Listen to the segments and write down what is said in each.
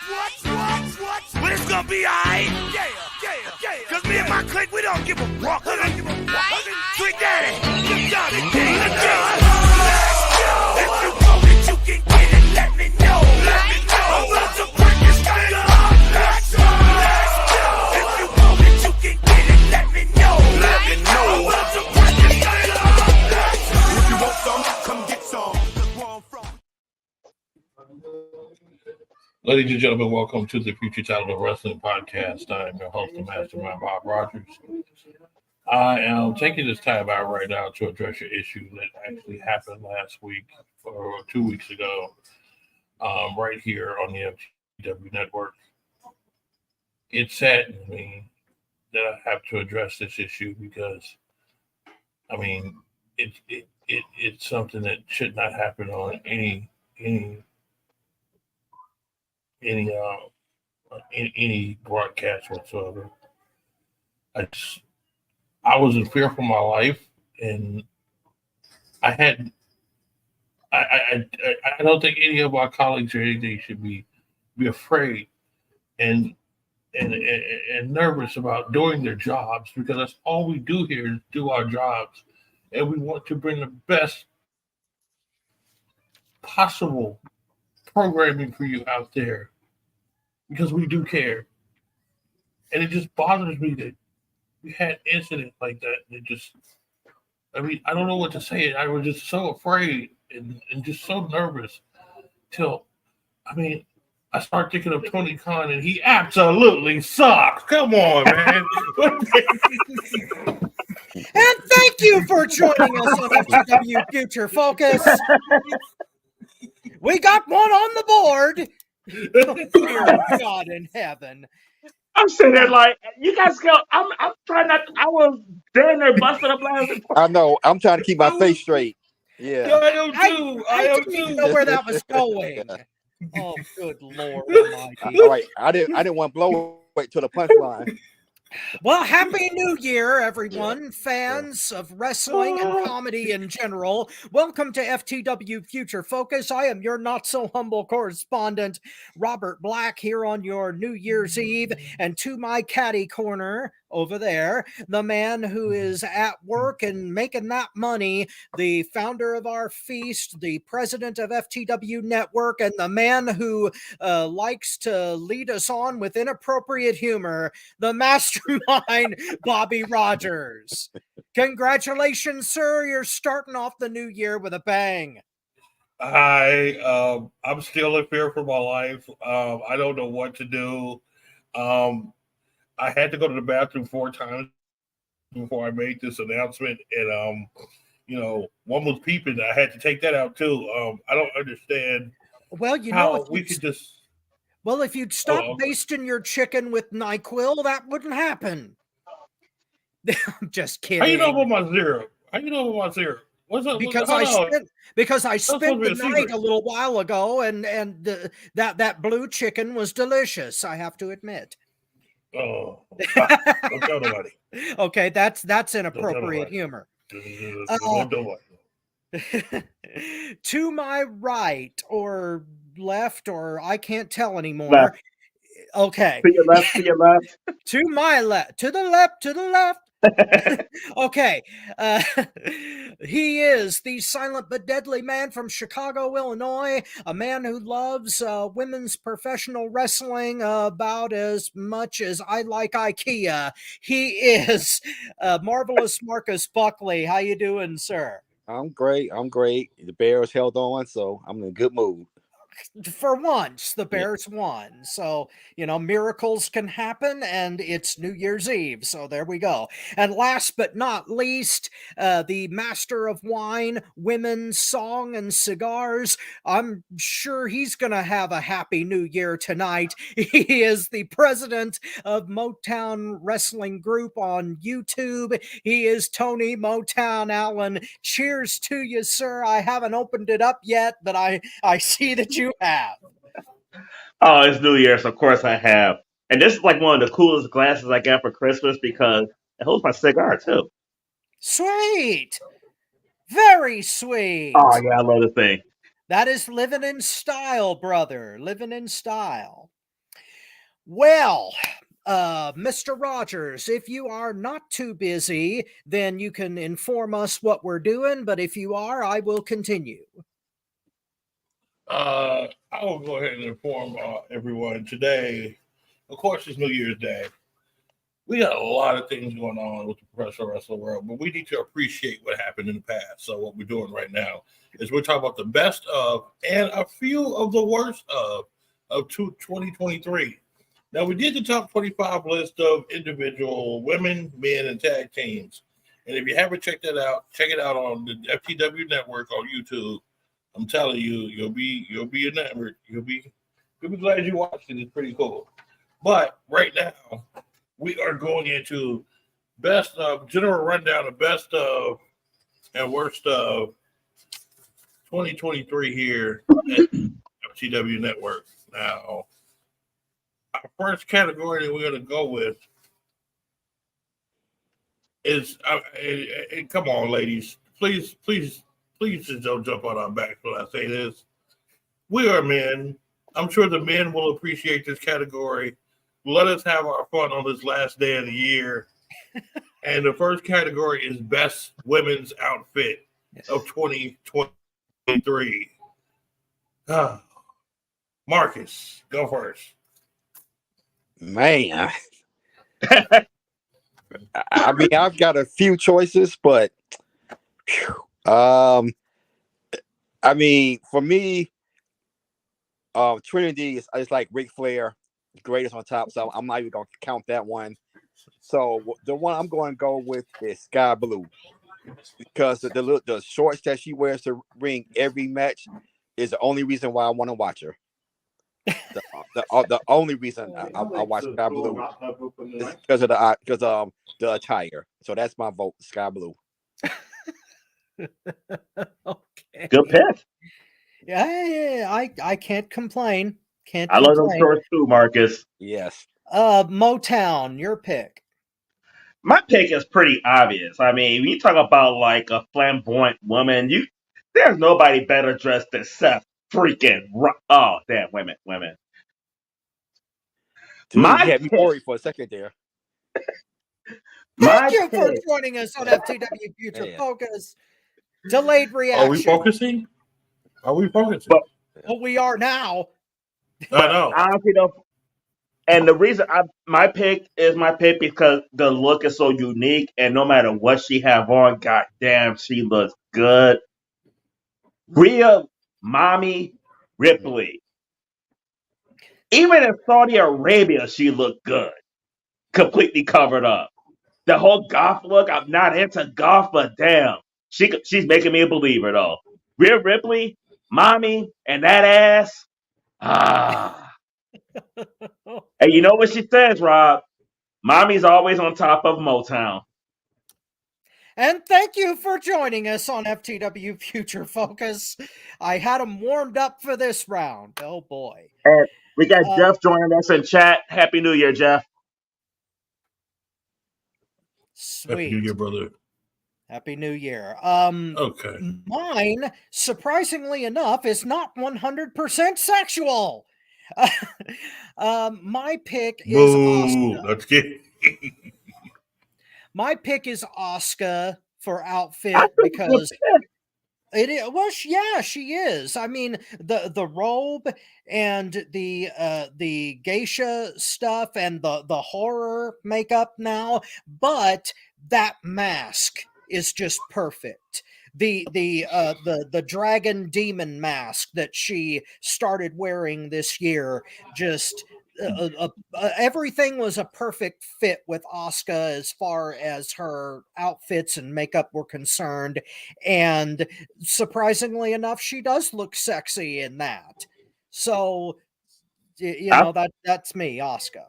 But it's gonna be alright. Yeah. Cause me and my clique, we don't give a fuck. Sweet daddy, you got it, gang. Let's go. If you want it, you can get it. Let me know. I want to break this thing up. Let's go. If you want it, you can get it. Let me know. I want to break this thing up. If you want some, come get some. Ladies and gentlemen, welcome to the Future Talent of Wrestling podcast. I am your host and mastermind, Bob Rogers. I am taking this time out right now to address your issue that actually happened last week or 2 weeks ago, right here on the FTW Network. It saddens me that I have to address this issue because, I mean, it's something that should not happen on any broadcast whatsoever. I was in fear for my life, and I don't think any of our colleagues or anything should be afraid and nervous about doing their jobs, because that's all we do here is do our jobs, and we want to bring the best possible programming for you out there because we do care. And it just bothers me that we had incidents like that. I don't know what to say. I was just so afraid and just so nervous till, I started thinking of Tony Khan, and he absolutely sucks. Come on, man. And thank you for joining us on FTW Future Focus. We got one on the board. Dear God in heaven. I'm sitting there like, you guys go. I'm trying not. I was down there busting up laughing. I know. I'm trying to keep my face straight. Yeah. I am too. I didn't even know where that was going. Oh, good Lord Almighty! All right. I didn't want to blow it to the punchline. Well, Happy New Year, everyone, fans of wrestling and comedy in general. Welcome to FTW Future Focus. I am your not-so-humble correspondent, Robert Black, here on your New Year's Eve. And to my caddy corner over there, the man who is at work and making that money, the founder of our feast, the president of FTW Network, and the man who likes to lead us on with inappropriate humor, the mastermind, Bobby Rogers. Congratulations, sir. You're starting off the new year with a bang. I'm still in fear for my life. I don't know what to do. I had to go to the bathroom 4 times before I made this announcement, and one was peeping. I had to take that out too. I don't understand. Well, we could just. Well, if you'd stop basting your chicken with NyQuil, that wouldn't happen. I'm just kidding. How you know about my zero? Because I spent the night a little while ago, and that blue chicken was delicious, I have to admit. Oh, don't tell nobody. Okay, that's inappropriate humor. To my right or left, or I can't tell anymore. Left. Okay. To your left. To my left. To the left. Okay. He is the silent but deadly man from Chicago, Illinois, a man who loves women's professional wrestling about as much as I like IKEA. He is Marvelous Marcus Buckley. How you doing, sir? I'm great. The Bears held on, so I'm in a good mood. For once, the Bears won. So, miracles can happen, and it's New Year's Eve. So there we go. And last but not least, the master of wine, women, song, and cigars. I'm sure he's going to have a happy new year tonight. He is the president of Motown Wrestling Group on YouTube. He is Tony Motown Allen. Cheers to you, sir. I haven't opened it up yet, but I see that you have. Oh, it's New Year, so of course I have. And this is like one of the coolest glasses I got for Christmas because it holds my cigar too. Sweet. Very sweet. Oh yeah, I love this thing. That is living in style, brother. Living in style. Well, Mr. Rogers, if you are not too busy, then you can inform us what we're doing. But if you are, I will continue. I will go ahead and inform everyone today. Of course, it's New Year's Day. We got a lot of things going on with the professional wrestling world, but we need to appreciate what happened in the past. So what we're doing right now is we're talking about the best of and a few of the worst of 2023. Now, we did the top 25 list of individual women, men, and tag teams. And if you haven't checked that out, check it out on the FTW Network on YouTube. I'm telling you, you'll be enamored. You'll be glad you watched it. It's pretty cool. But right now, we are going into best of general rundown of best of and worst of 2023 here at FTW Network. Now, our first category that we're going to go with is, and come on, ladies, please just don't jump on our backs when I say this. We are men. I'm sure the men will appreciate this category. Let us have our fun on this last day of the year. And the first category is best women's outfit of 2023. Marcus, go first. Man, I mean, I've got a few choices, but I mean, for me, Trinity is like Ric Flair, greatest on top. So I'm not even gonna count that one. So the one I'm going to go with is Sky Blue, because the shorts that she wears to ring every match is the only reason why I want to watch her. The only reason I watch Sky Blue is because of the attire. So that's my vote, Sky Blue. Okay. Good pick. Yeah, I can't complain. I love those shorts too, Marcus. Yes. Motown, your pick. My pick is pretty obvious. I mean, when you talk about like a flamboyant woman, there's nobody better dressed than Seth freaking. Oh, damn, women. Dude, My you had me pick. worried for a second there. Thank you for joining us on FTW Future Focus. Delayed reaction. Are we focusing? Well, we are now. I know. Honestly, though, and the reason my pick is my pick because the look is so unique, and no matter what she have on, goddamn, she looks good. Rhea, Mommy Ripley. Even in Saudi Arabia, she looked good, completely covered up. The whole goth look, I'm not into goth, but damn, she's making me a believer though. Rhea Ripley, Mommy, and that ass. And you know what she says, Rob? Mommy's always on top of Motown. And thank you for joining us on FTW Future Focus. I had them warmed up for this round. Oh boy. And we got Jeff joining us in chat. Happy New Year, Jeff. Sweet. Happy New Year, brother. Happy New Year. Okay. Mine, surprisingly enough, is not 100% sexual. My pick is Asuka. Let's get. My pick is Asuka for outfit because it is. Well, yeah, she is. I mean, the robe and the geisha stuff and the horror makeup now, but that mask is just perfect. The dragon demon mask that she started wearing this year, just everything was a perfect fit with Asuka as far as her outfits and makeup were concerned, and surprisingly enough, she does look sexy in that. So you know, that's me, Asuka.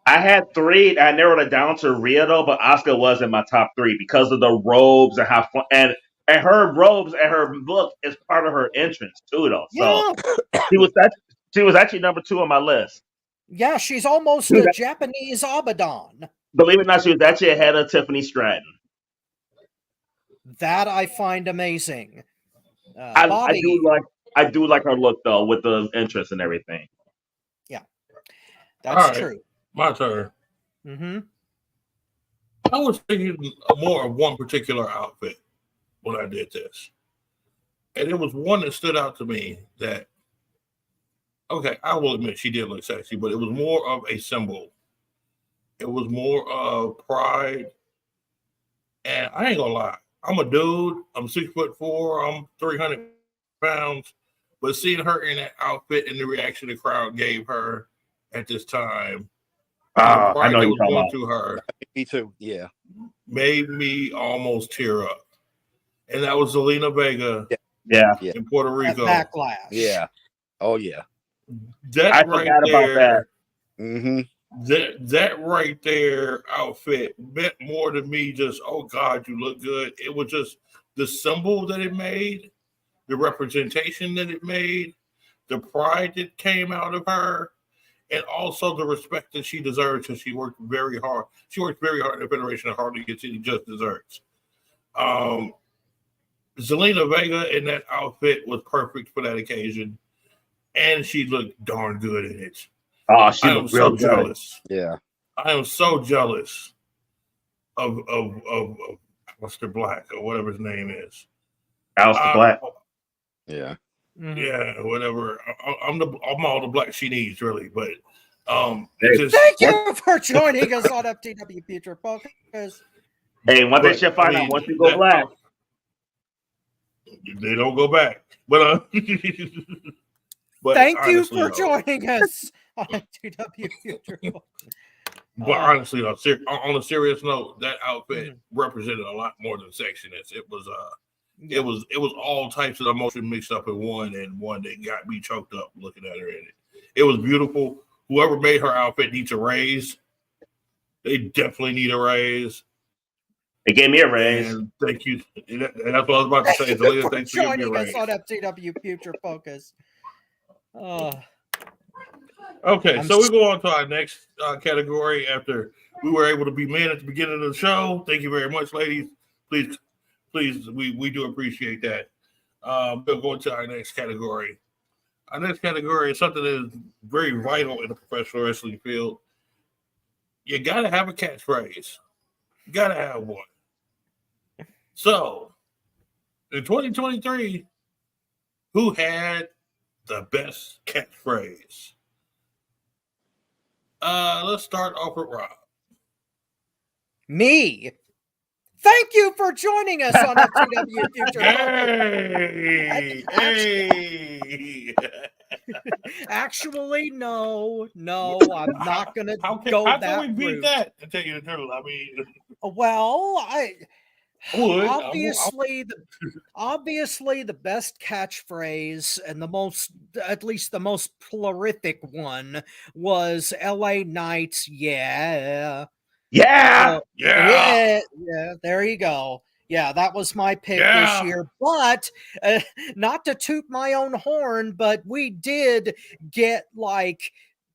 I had three. I narrowed it down to Rhea though, but Asuka was in my top three because of the robes and how fun, and her robes and her look is part of her entrance too, though. So she was actually number 2 on my list. Yeah, she's almost a Japanese Abaddon. Believe it or not, she was actually ahead of Tiffany Stratton. That I find amazing. I do like her look though, with the entrance and everything. Yeah. That's All right. true. My turn. Mm-hmm. I was thinking more of one particular outfit when I did this. And it was one that stood out to me that, okay, I will admit she did look sexy, but it was more of a symbol. It was more of pride. And I ain't gonna lie, I'm a dude. I'm 6'4". I'm 300 pounds. But seeing her in that outfit and the reaction the crowd gave her at this time, and the I pride know that you're was talking going about. through her, Me too. Yeah. made me almost tear up. And that was Zelina Vega Yeah, Yeah. in Puerto That Rico. backlash. Yeah. Oh yeah. That I right forgot about there, that. Mm-hmm. that right there outfit meant more to me. Just, oh God, you look good. It was just the symbol that it made, the representation that it made, the pride that came out of her, and also the respect that she deserves because she worked very hard. She worked very hard in the Federation and hardly gets any just desserts. Zelina Vega in that outfit was perfect for that occasion, and she looked darn good in it. Oh, she I am looked real so good. jealous. Yeah. I am so jealous of Mr. Black or whatever his name is. Alistair Black. Yeah. Mhm. Yeah, whatever. I'm all the black she needs, really. But Hey, just Thank you for joining us on FTW Future Focus. Hey, one thing but, she'll I find out mean, once you go that black. they don't go back. But but Thank you honestly, for though, joining us on FTW Future Focus. But honestly, though, on a serious note, that outfit Mhm. represented a lot more than sexiness. It was Yeah. it was all types of emotion mixed up in one, and one that got me choked up looking at her in it. It was beautiful. Whoever made her outfit needs a raise. They definitely need a raise. It gave me a raise. And thank you. And that's what I was about to say. Thank you Zelina, for thanks for giving me a joining us raise. on FTW Future Focus. Okay, I'm so we go on to our next category after we were able to be men at the beginning of the show. Thank you very much, ladies. Please, we do appreciate that. We'll go into our next category. Our next category is something that is very vital in the professional wrestling field. You got to have a catchphrase. You got to have one. So, in 2023, who had the best catchphrase? Let's start off with Rob. Me. Thank you for joining us on FTW Future Yay! Focus. Hey! Actually, no, I'm not gonna go how that can we beat route. that? To tell you the truth, I mean, Well, I would. obviously the best catchphrase and the most, at least the most prolific one, was LA Knights. Yeah. Yeah. So, Yeah. yeah, there you go. Yeah, that was my pick this Yeah. year. But not to toot my own horn, but we did get like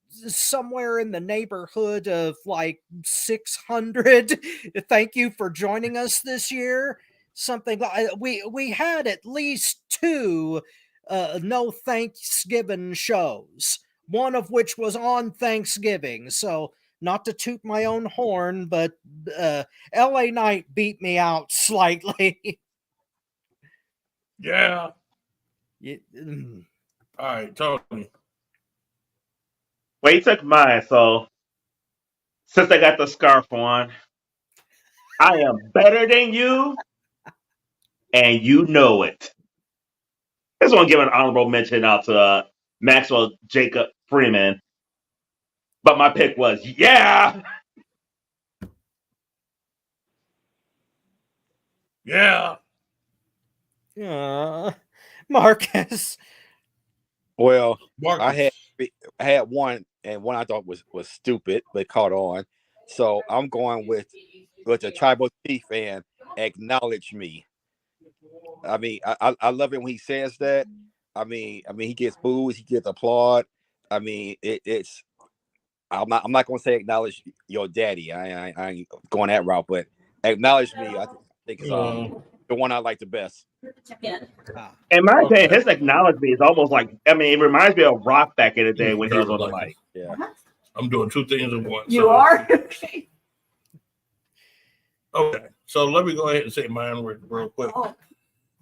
somewhere in the neighborhood of like 600. Thank you for joining us this year. Something like we had at least two no Thanksgiving shows, one of which was on Thanksgiving. So not to toot my own horn, but LA Knight beat me out slightly. Yeah. Mm. All right, Tony. Well, he took mine, so since I got the scarf on, I am better than you, and you know it. I just want to give an honorable mention out to Maxwell Jacob Freeman. But my pick was, yeah. Yeah. Marcus. Well, Marcus. I had one, and one I thought was stupid, but caught on. So I'm going with the tribal chief and acknowledge me. I mean, I love it when he says that. I mean, he gets booed, he gets applaud. I mean, it's. I'm not going to say acknowledge your daddy. I ain't going that route, but acknowledge me. I think is the one I like the best. In my opinion, his acknowledgement is almost like, I mean, it reminds me of Rock back in the day when he was on the mic. Yeah. I'm doing two things at once. You are? Okay, so let me go ahead and say mine real quick. Oh.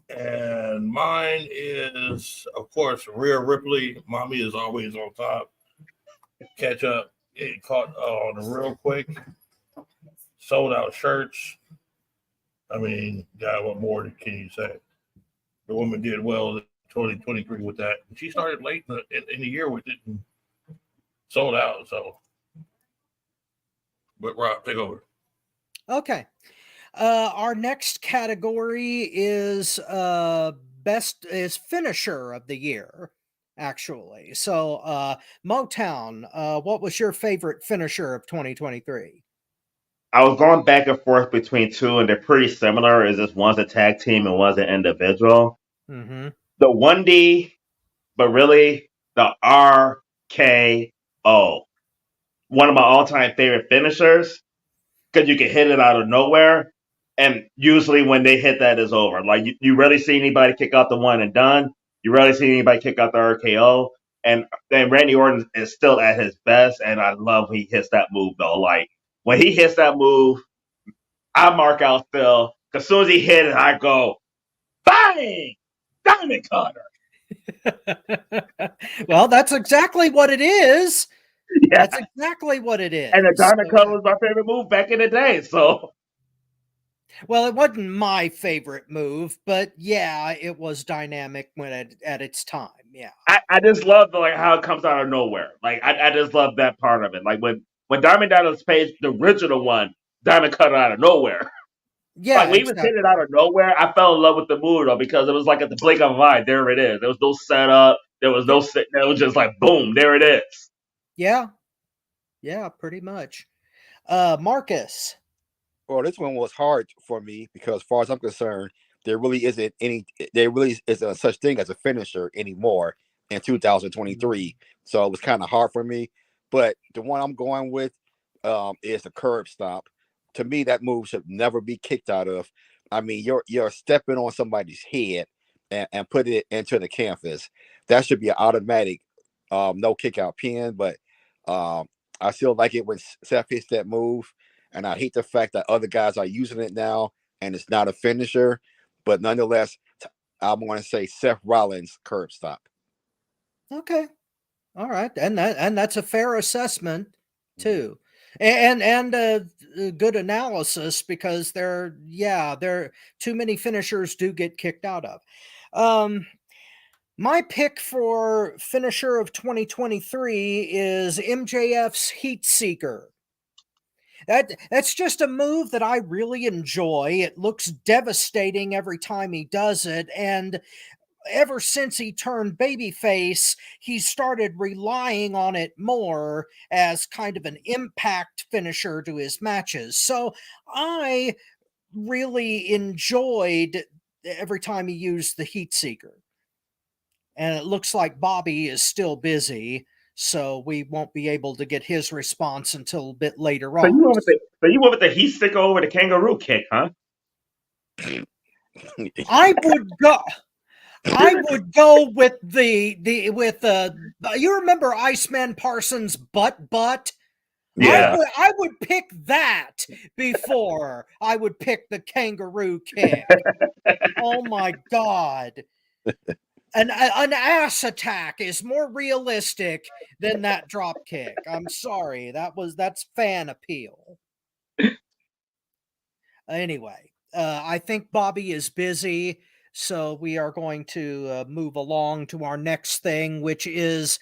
And mine is, of course, Rhea Ripley. Mommy is always on top. Catch up. It caught on real quick. Sold out shirts. I mean, God, what more can you say? The woman did well in 2023 with that. She started late in the year with it and sold out. So, but Rob, take over. Okay. Our next category is finisher of the year, actually. So Motown, what was your favorite finisher of 2023? I was going back and forth between two, and they're pretty similar. Is this one's a tag team and one's an individual? Mm-hmm. The 1D, but really the RKO. One of my all-time favorite finishers, because you can hit it out of nowhere, and usually when they hit that is over. Like you rarely see anybody kick out the one and done. You rarely see anybody kick out the RKO. And then Randy Orton is still at his best, and I love when he hits that move though. Like when he hits that move, I mark out Phil. As soon as he hit it, I go, bang! Diamond cutter. Well, that's exactly what it is. Yeah. That's exactly what it is. And the diamond cutter was my favorite move back in the day. So, well, it wasn't my favorite move, but yeah, it was dynamic at its time. Yeah, I just love how it comes out of nowhere. Like I just love that part of it. Like when Diamond Dallas Page, the original one, Diamond cutter out of nowhere. yeah. Like when he was hitting it out of nowhere, I fell in love with the move though, because it was like at the blink of an eye, there it is. There was no setup. There was no sit. It was just like boom, there it is. Yeah, pretty much. Marcus. Well, this one was hard for me because, as far as I'm concerned, there really isn't such thing as a finisher anymore in 2023. So it was kind of hard for me. But the one I'm going with is the curb stomp. To me, that move should never be kicked out of. I mean, you're stepping on somebody's head and put it into the canvas. That should be an automatic no kick out pin. But I still like it when Seth hits that move. And I hate the fact that other guys are using it now and it's not a finisher. But nonetheless, I'm going to say Seth Rollins curb stop. Okay. All right. And that's a fair assessment too. And good analysis, because there too many finishers do get kicked out of. My pick for finisher of 2023 is MJF's Heat Seeker. That's just a move that I really enjoy. It looks devastating every time he does it, and ever since he turned babyface, he started relying on it more as kind of an impact finisher to his matches. So I really enjoyed every time he used the Heat Seeker. And it looks like Bobby is still busy, so we won't be able to get his response until a bit later So on. you went with the heat sticker over the kangaroo kick, huh? I would go with you remember Iceman Parsons' butt? Yeah. I would pick that before I would pick the kangaroo kick. Oh my God. An ass attack is more realistic than that drop kick. I'm sorry. That's fan appeal. Anyway, I think Bobby is busy, so we are going to move along to our next thing, which is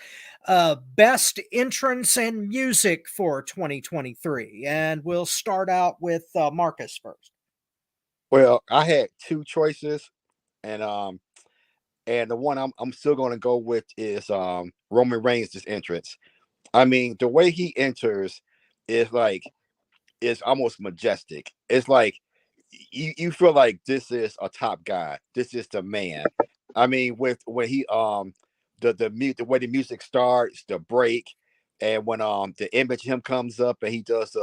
best entrance and music for 2023. And we'll start out with Marcus first. Well, I had two choices, and the one I'm still going to go with is Roman Reigns' entrance. I mean, the way he enters is almost majestic. It's like you feel like this is a top guy. This is the man. I mean, when he the way the music starts, the break, and when the image of him comes up and he does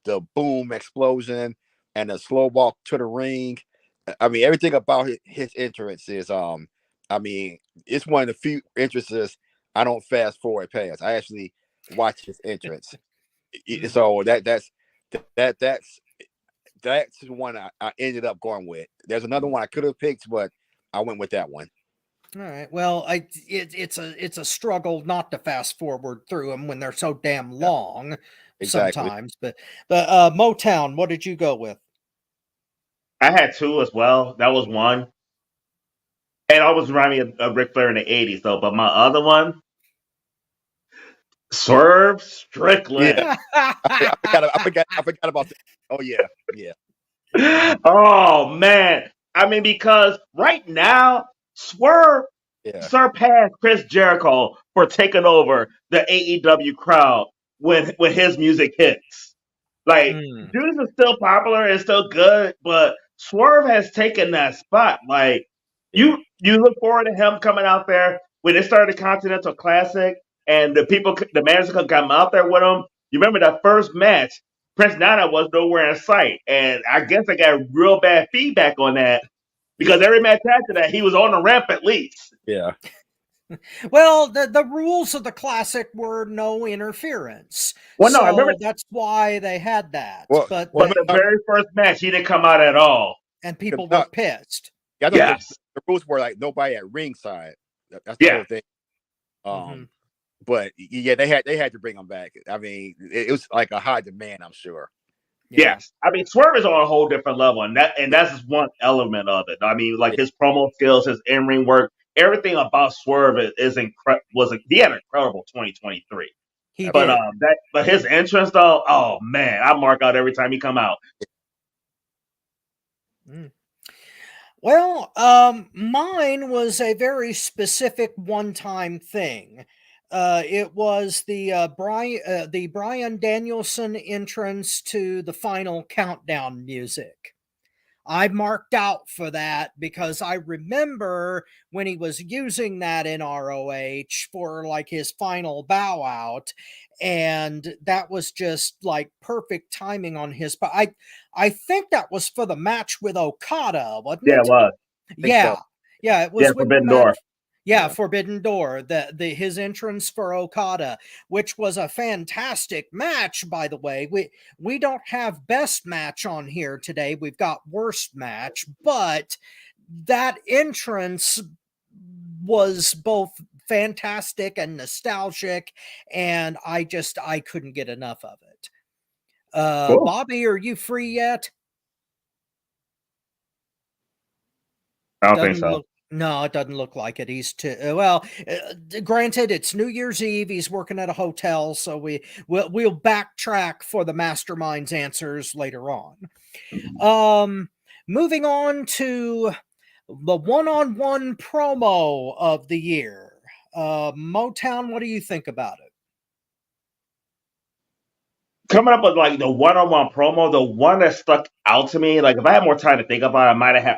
the boom explosion and the slow walk to the ring. I mean, everything about his entrance is I mean, it's one of the few entrances I don't fast forward past. I actually watch his entrance. So that's the one I ended up going with. There's another one I could have picked, but I went with that one. All right. Well, it's a struggle not to fast forward through them when they're so damn long Exactly. sometimes. But Motown, what did you go with? I had two as well. That was one. And always remind me of Ric Flair in the 80s, though. But my other one, Swerve Strickland. Yeah. I forgot about that. Oh yeah. Oh, man. I mean, because right now, Swerve Yeah. surpassed Chris Jericho for taking over the AEW crowd when his music hits. Like, Judas is still popular and still good, but Swerve has taken that spot. Like, you look forward to him coming out there when they started the Continental Classic and the manager could come out there with him. You remember that first match? Prince Nana was nowhere in sight, and I guess I got real bad feedback on that because every match after that, he was on the ramp at least. Yeah. Well, the rules of the classic were no interference. Well, no, so I remember that's why they had that. Well, but the very first match, he didn't come out at all. and people were pissed. Yeah, Yes. the rules were like nobody at ringside. That's the whole thing. But yeah, they had to bring him back. I mean, it was like a high demand, I'm sure. Yeah. Yes, I mean Swerve is on a whole different level, and that's just one element of it. I mean, like his promo skills, his in-ring work, everything about Swerve is incredible. He had an incredible 2023. He But did. but his entrance though, oh man, I mark out every time he come out. Well, mine was a very specific one-time thing. It was the Brian Danielson entrance to the final countdown music. I marked out for that because I remember when he was using that in ROH for like his final bow out, and that was just like perfect timing on his part. I think that was for the match with Okada, wasn't it? Yeah, it was. Yeah, so. yeah, it was with Forbidden the match. Door. Yeah, Forbidden Door, his entrance for Okada, which was a fantastic match, by the way. We don't have best match on here today. We've got worst match, but that entrance was both fantastic and nostalgic, and I couldn't get enough of it. Cool. Bobby, are you free yet? I don't think so. No, it doesn't look like it. He's too granted, it's New Year's Eve. He's working at a hotel, so we'll backtrack for the mastermind's answers later on. Moving on to the one-on-one promo of the year. Motown, what do you think about it? Coming up with like the one-on-one promo, the one that stuck out to me, like if I had more time to think about it,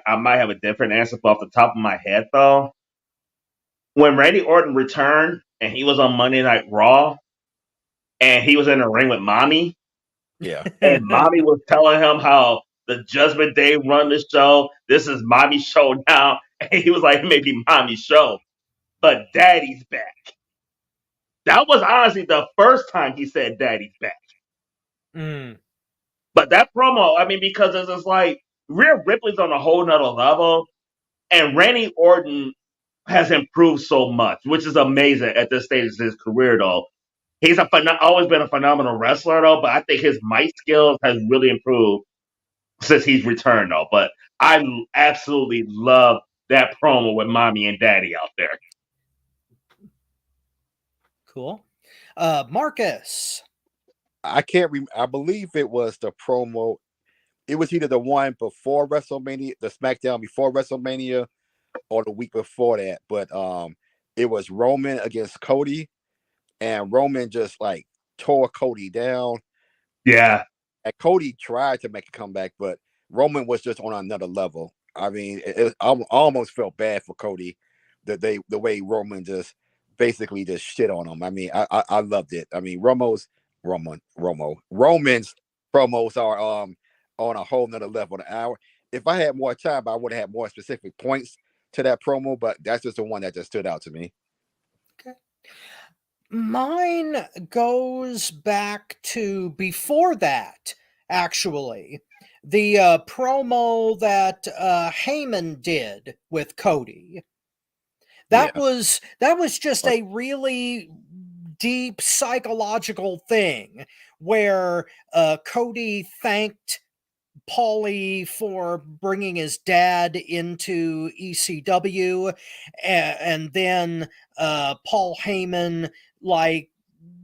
I might have a different answer, but off the top of my head though, when Randy Orton returned and he was on Monday Night Raw and he was in the ring with Mommy, and Mommy was telling him how the Judgment Day run the show, this is Mommy's show now, and he was like, it may be Mommy's show, but Daddy's back. That was honestly the first time he said Daddy's back. But that promo, I mean, because it's just like Rhea Ripley's on a whole nother level, and Randy Orton has improved so much, which is amazing at this stage of his career. Though he's always been a phenomenal wrestler, though. But I think his mic skills has really improved since he's returned, though. But I absolutely love that promo with Mommy and Daddy out there. Cool, Marcus. I can't remember. I believe it was the promo. It was either the one before WrestleMania, the SmackDown before WrestleMania, or the week before that. But it was Roman against Cody, and Roman just like tore Cody down. Yeah. And Cody tried to make a comeback, but Roman was just on another level. I mean, I almost felt bad for Cody, the way Roman just basically just shit on him. I mean, I loved it. I mean, Roman's promos are on a whole nother level. An hour. If I had more time, I would have had more specific points to that promo, but that's just the one that just stood out to me. Okay. Mine goes back to before that, actually. The promo that Heyman did with Cody. Yeah. That was just a really deep psychological thing where Cody thanked Paulie for bringing his dad into ECW, and then Paul Heyman like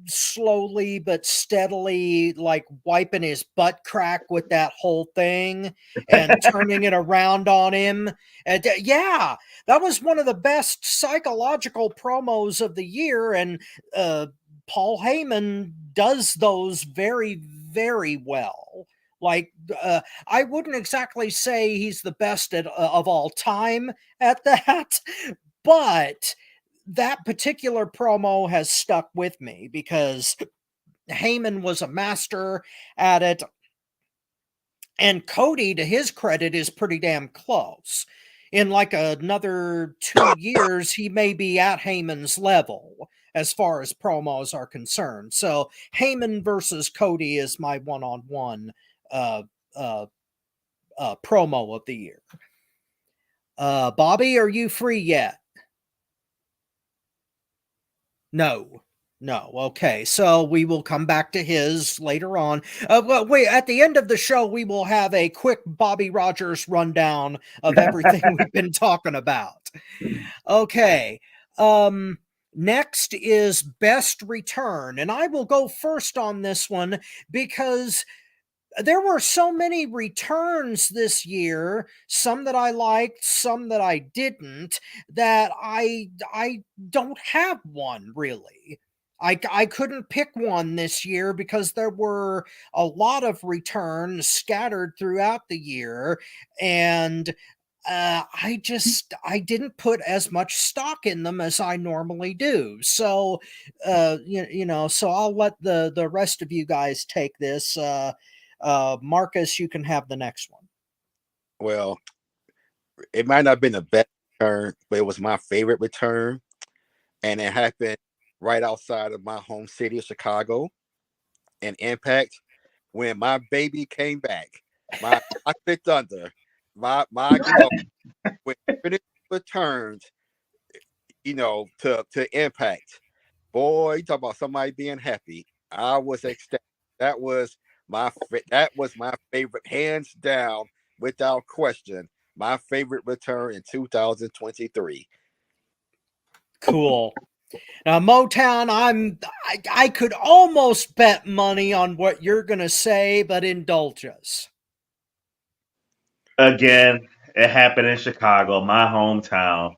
slowly but steadily like wiping his butt crack with that whole thing and turning it around on him. And yeah, that was one of the best psychological promos of the year, and Paul Heyman does those very, very well. Like, I wouldn't exactly say he's the best of all time at that, but that particular promo has stuck with me because Heyman was a master at it. And Cody, to his credit, is pretty damn close. In like another 2 years, he may be at Heyman's level as far as promos are concerned. So Heyman versus Cody is my one-on-one uh, uh, promo of the year. Bobby, are you free yet? No. Okay. So we will come back to his later on. Well, wait, at the end of the show, we will have a quick Bobby Rogers rundown of everything we've been talking about. Okay. Next is best return. And I will go first on this one because there were so many returns this year, some that I liked, some that I didn't, that I don't have one really. I couldn't pick one this year because there were a lot of returns scattered throughout the year, and I didn't put as much stock in them as I normally do. So so I'll let the rest of you guys take this. Marcus, you can have the next one. Well, it might not have been the best return, but it was my favorite return. And it happened right outside of my home city of Chicago in Impact when my baby came back. My Toxic Thunder, my when Trinity returned, to Impact. Boy, you talk about somebody being happy. I was ecstatic. That was my favorite, hands down, without question. My favorite return in 2023. Cool. Now, Motown, I could almost bet money on what you're gonna say, but indulge us. Again, it happened in Chicago, my hometown.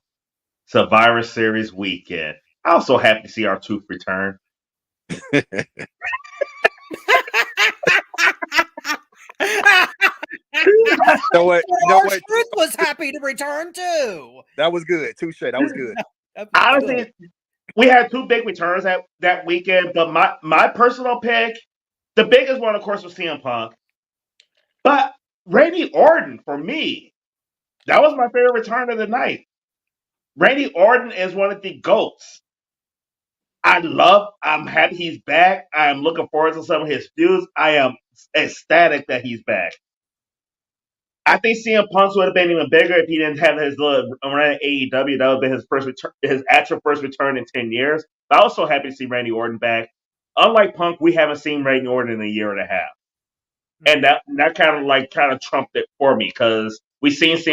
Survivor Series weekend. I was so happy to see our tooth return. Truth was happy to return too. That was good. Touche. That was good. Honestly, we had two big returns that weekend, but my personal pick, the biggest one, of course, was CM Punk. But Randy Orton, for me, that was my favorite return of the night. Randy Orton is one of the GOATs. I'm happy he's back. I'm looking forward to some of his feuds. I am ecstatic that he's back. I think CM Punk would have been even bigger if he didn't have his little run at AEW. That would have been his first return, his actual first return in 10 years. But I was so happy to see Randy Orton back. Unlike Punk, we haven't seen Randy Orton in a year and a half. And that kind of trumped it for me because we just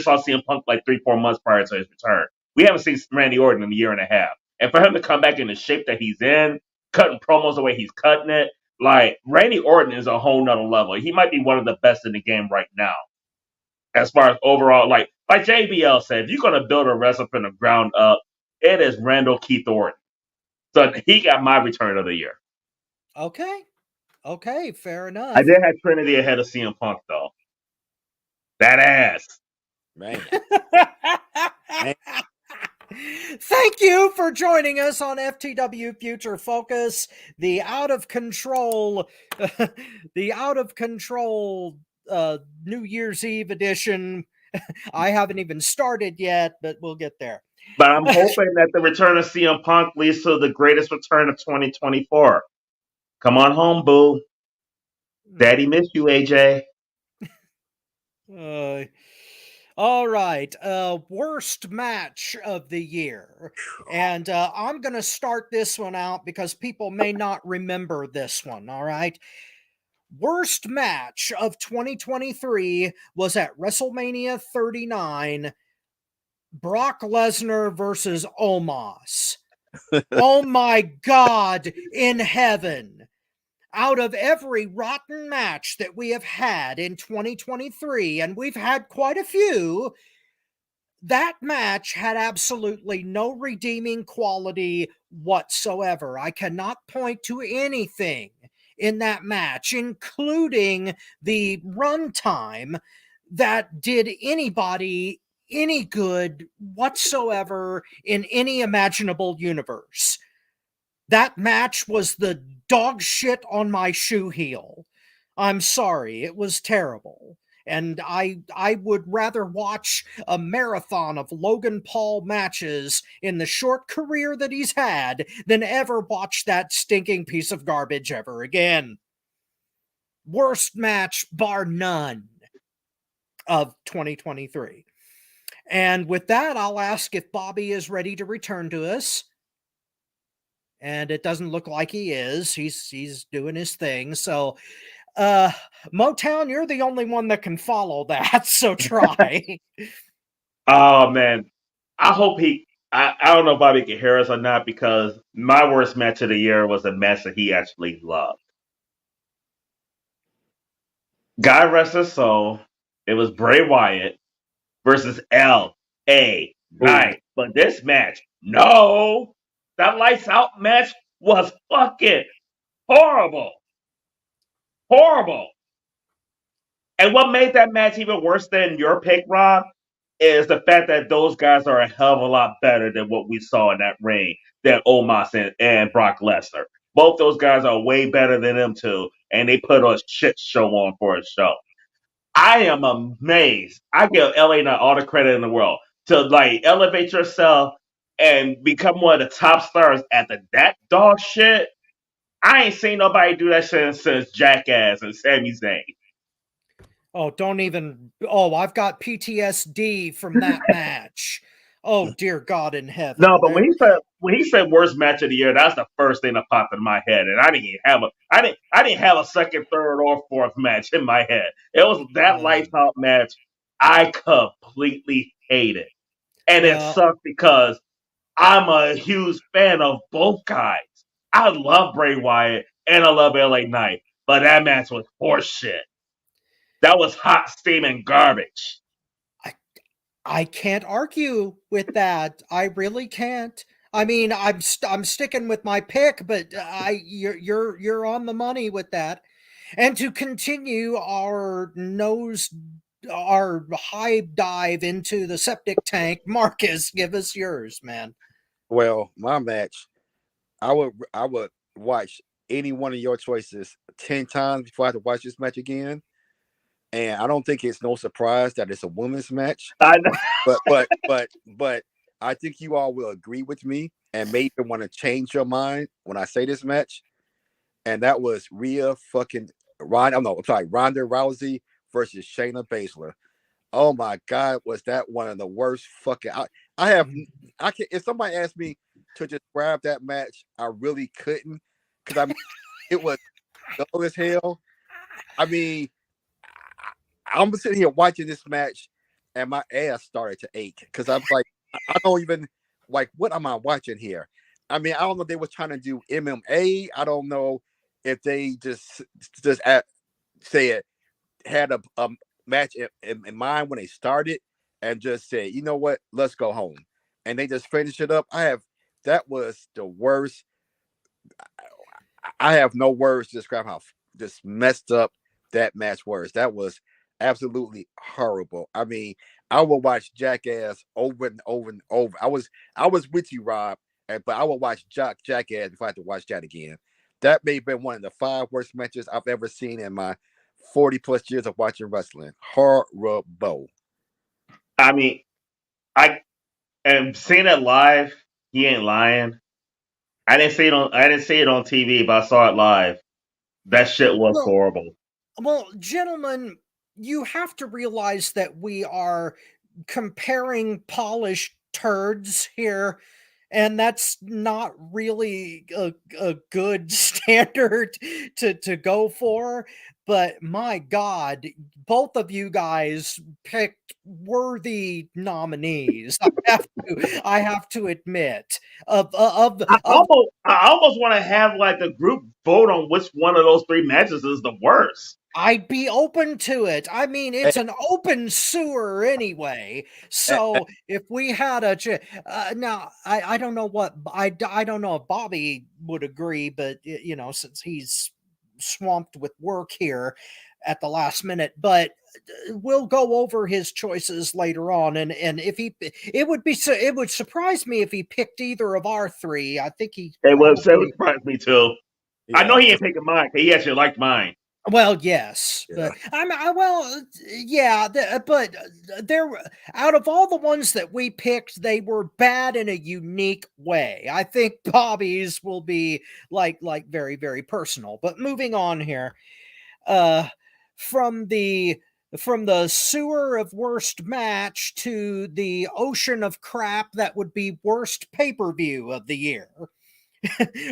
saw CM Punk like 3-4 months prior to his return. We haven't seen Randy Orton in a year and a half. And for him to come back in the shape that he's in, cutting promos the way he's cutting it, like Randy Orton is a whole nother level. He might be one of the best in the game right now. As far as overall, like JBL said, if you're gonna build a wrestler from the ground up, it is Randall Keith Orton. So he got my return of the year. Okay, fair enough. I did have Trinity ahead of CM Punk though. That ass. Man. Thank you for joining us on FTW Future Focus, the out of control New Year's Eve edition. I haven't even started yet, but we'll get there. But I'm hoping that the return of CM Punk leads to the greatest return of 2024. Come on home, boo. Daddy miss you, AJ. Uh, all right. Worst match of the year. And I'm going to start this one out because people may not remember this one. All right. Worst match of 2023 was at WrestleMania 39, Brock Lesnar versus Omos. Oh my God in heaven. Out of every rotten match that we have had in 2023, and we've had quite a few, that match had absolutely no redeeming quality whatsoever. I cannot point to anything in that match, including the runtime, that did anybody any good whatsoever in any imaginable universe. That match was the dog shit on my shoe heel. I'm sorry, it was terrible. And I would rather watch a marathon of Logan Paul matches in the short career that he's had than ever watch that stinking piece of garbage ever again. Worst match bar none of 2023. And with that, I'll ask if Bobby is ready to return to us. And it doesn't look like he is. He's doing his thing. So Motown, you're the only one that can follow that, so try. Oh man, I hope I don't know if Bobby can hear us or not because my worst match of the year was a match that he actually loved. God rest his soul. It was Bray Wyatt versus L.A. Knight. But this match, no, that lights out match was fucking horrible, horrible. And what made that match even worse than your pick, Rob, is the fact that those guys are a hell of a lot better than what we saw in that ring than Omos and Brock Lesnar. Both those guys are way better than them two, and they put a shit show on for a show. I am amazed. I give LA Knight all the credit in the world to like elevate yourself and become one of the top stars at that dog shit. I ain't seen nobody do that shit since Jackass and Sami Zayn. Oh, don't even. Oh, I've got PTSD from that match. Oh, dear God in heaven. No, but when he said worst match of the year, that's the first thing that popped in my head, and I didn't have a second, third, or fourth match in my head. It was that lights out match. I completely hated, and it sucked because I'm a huge fan of both guys. I love Bray Wyatt and I love LA Knight, but that match was horseshit. That was hot steaming garbage. I can't argue with that. I really can't. I mean, I'm sticking with my pick, but you're on the money with that. And to continue our high dive into the septic tank, Marcus, give us yours, man. Well, my match, I would watch any one of your choices 10 times before I have to watch this match again. And I don't think it's no surprise that it's a women's match. I know. But I think you all will agree with me and maybe want to change your mind when I say this match. And that was Ronda Rousey versus Shayna Baszler. Oh my God, was that one of the worst fucking I can if somebody asked me to describe that match, I really couldn't because it was dull as hell. I mean, I'm sitting here watching this match and my ass started to ache because I'm like, I don't even like what am I watching here? I mean, I don't know if they were trying to do MMA. I don't know if they just had a match in mind when they started and just said, you know what, let's go home. And they just finished it up. That was the worst. I have no words to describe how just messed up that match was. That was absolutely horrible. I mean, I will watch Jackass over and over and over. I was with you, Rob, but I will watch Jackass if I have to watch that again. That may have been one of the 5 worst matches I've ever seen in my 40 plus years of watching wrestling. Horrible. I mean, And seeing it live, he ain't lying. I didn't see it on TV, but I saw it live. That shit was Well, horrible. well, gentlemen, you have to realize that we are comparing polished turds here, and that's not really a good standard to go for. But my God, both of you guys picked worthy nominees. I have to admit of I almost want to have like a group vote on which one of those three matches is the worst. I'd be open to it. I mean, Hey, it's an open sewer anyway. eh, eh, So if we had now, I don't know what I don't know if Bobby would agree, but since he's swamped with work here at the last minute, but we'll go over his choices later on. And if it would surprise me if he picked either of our three. I think he It would probably. surprise me too. I know yeah, he ain't picking mine. He actually liked mine. Well, yes, yeah. but yeah, but there, out of all the ones that we picked, they were bad in a unique way. I think Bobby's will be like very, very personal. But moving on here, uh, from the sewer of worst match to the ocean of crap that would be worst pay-per-view of the year.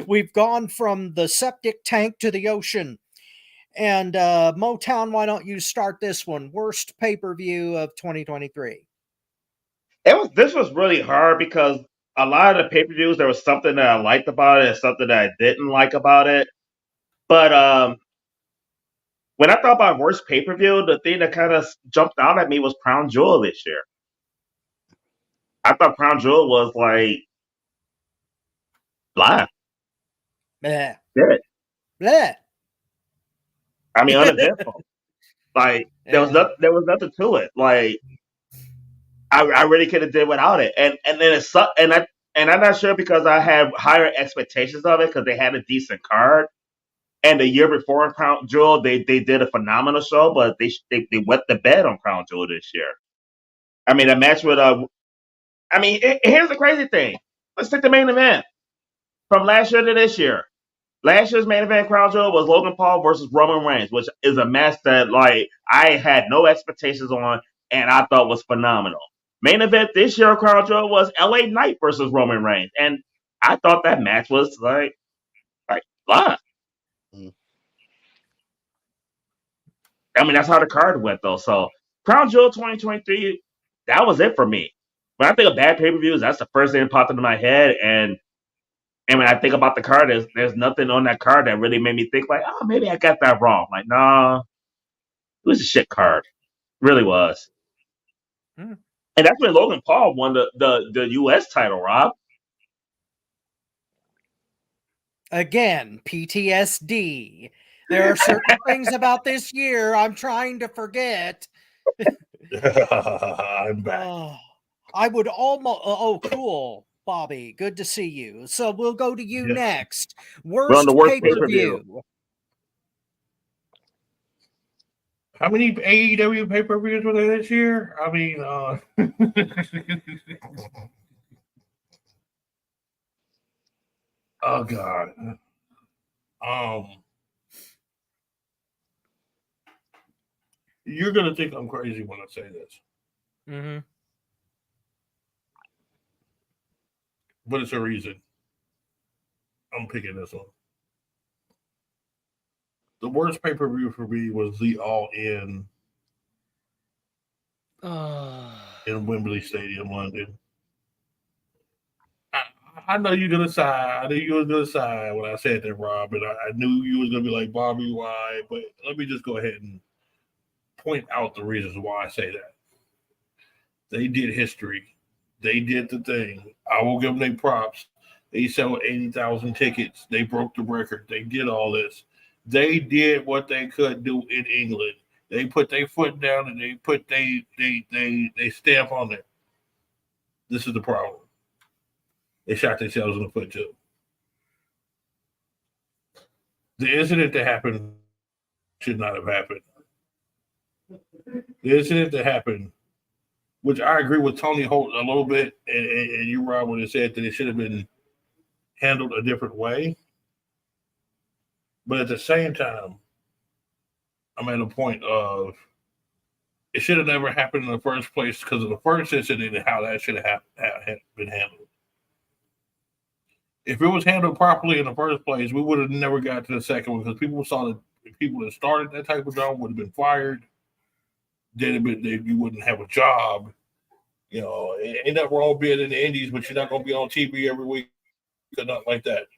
We've gone from the septic tank to the ocean. And Motown, why don't you start this one? Worst pay-per-view of 2023. This was really hard because a lot of the pay-per-views there was something that I liked about it and something that I didn't like about it. But when I thought about worst pay-per-view, the thing that kind of jumped out at me was Crown Jewel this year. I thought Crown Jewel was like blah. Bleh. Good. Bleh. I mean uneventful. Like there was Yeah. nothing to it. Like I really could have did without it. And then it sucked and I'm not sure because I had higher expectations of it because they had a decent card. And the year before Crown Jewel, they did a phenomenal show, but they wet the bed on Crown Jewel this year. I mean, a match with here's the crazy thing. Let's take the main event from last year to this year. Last year's main event Crown Jewel was Logan Paul versus Roman Reigns, which is a match that like I had no expectations on and I thought was phenomenal. Main event this year Crown Jewel was LA Knight versus Roman Reigns, and I thought that match was like blah. Mm. I mean, that's how the card went, though. So, Crown Jewel 2023, that was it for me. When I think of bad pay per views, that's the first thing that popped into my head. And when I think about the card, there's nothing on that card that really made me think, like, oh, maybe I got that wrong. Like, nah, it was a shit card. It really was. Hmm. And that's when Logan Paul won the U.S. title, Rob. Again, PTSD. There are certain things about this year I'm trying to forget. I'm back. Oh, I would almost. Oh, cool, Bobby. Good to see you. So we'll go to you Yes. next. We're on the Worst worst pay-per-view. pay-per-view. How many AEW pay-per-views were there this year? I mean, oh God. You're gonna think I'm crazy when I say this, Mm-hmm. but it's a reason. I'm picking this one. The worst pay-per-view for me was the All In in Wembley Stadium, London. I know you're gonna sigh. I knew you was gonna sigh when I said that, Rob, and I knew you was gonna be like, Bobby, why? But let me just go ahead and point out the reasons why I say that. They did history. They did the thing. I will give them their props. They sold 80,000 tickets. They broke the record. They did all this. They did what they could do in England. They put their foot down and they put they stamp on it. This is the problem. They shot themselves in the foot too. The incident that happened should not have happened. The incident that happened which I agree with Tony Holt a little bit, and you, Rob, when it said that it should have been handled a different way. But at the same time, I'm at a point of it should have never happened in the first place because of the first incident and how that should have been handled. If it was handled properly in the first place, we would have never got to the second one because people saw that people that started that type of job would have been fired. Then you wouldn't have a job. You know, ain't nothing wrong being in the Indies, but you're not going to be on TV every week or nothing like that.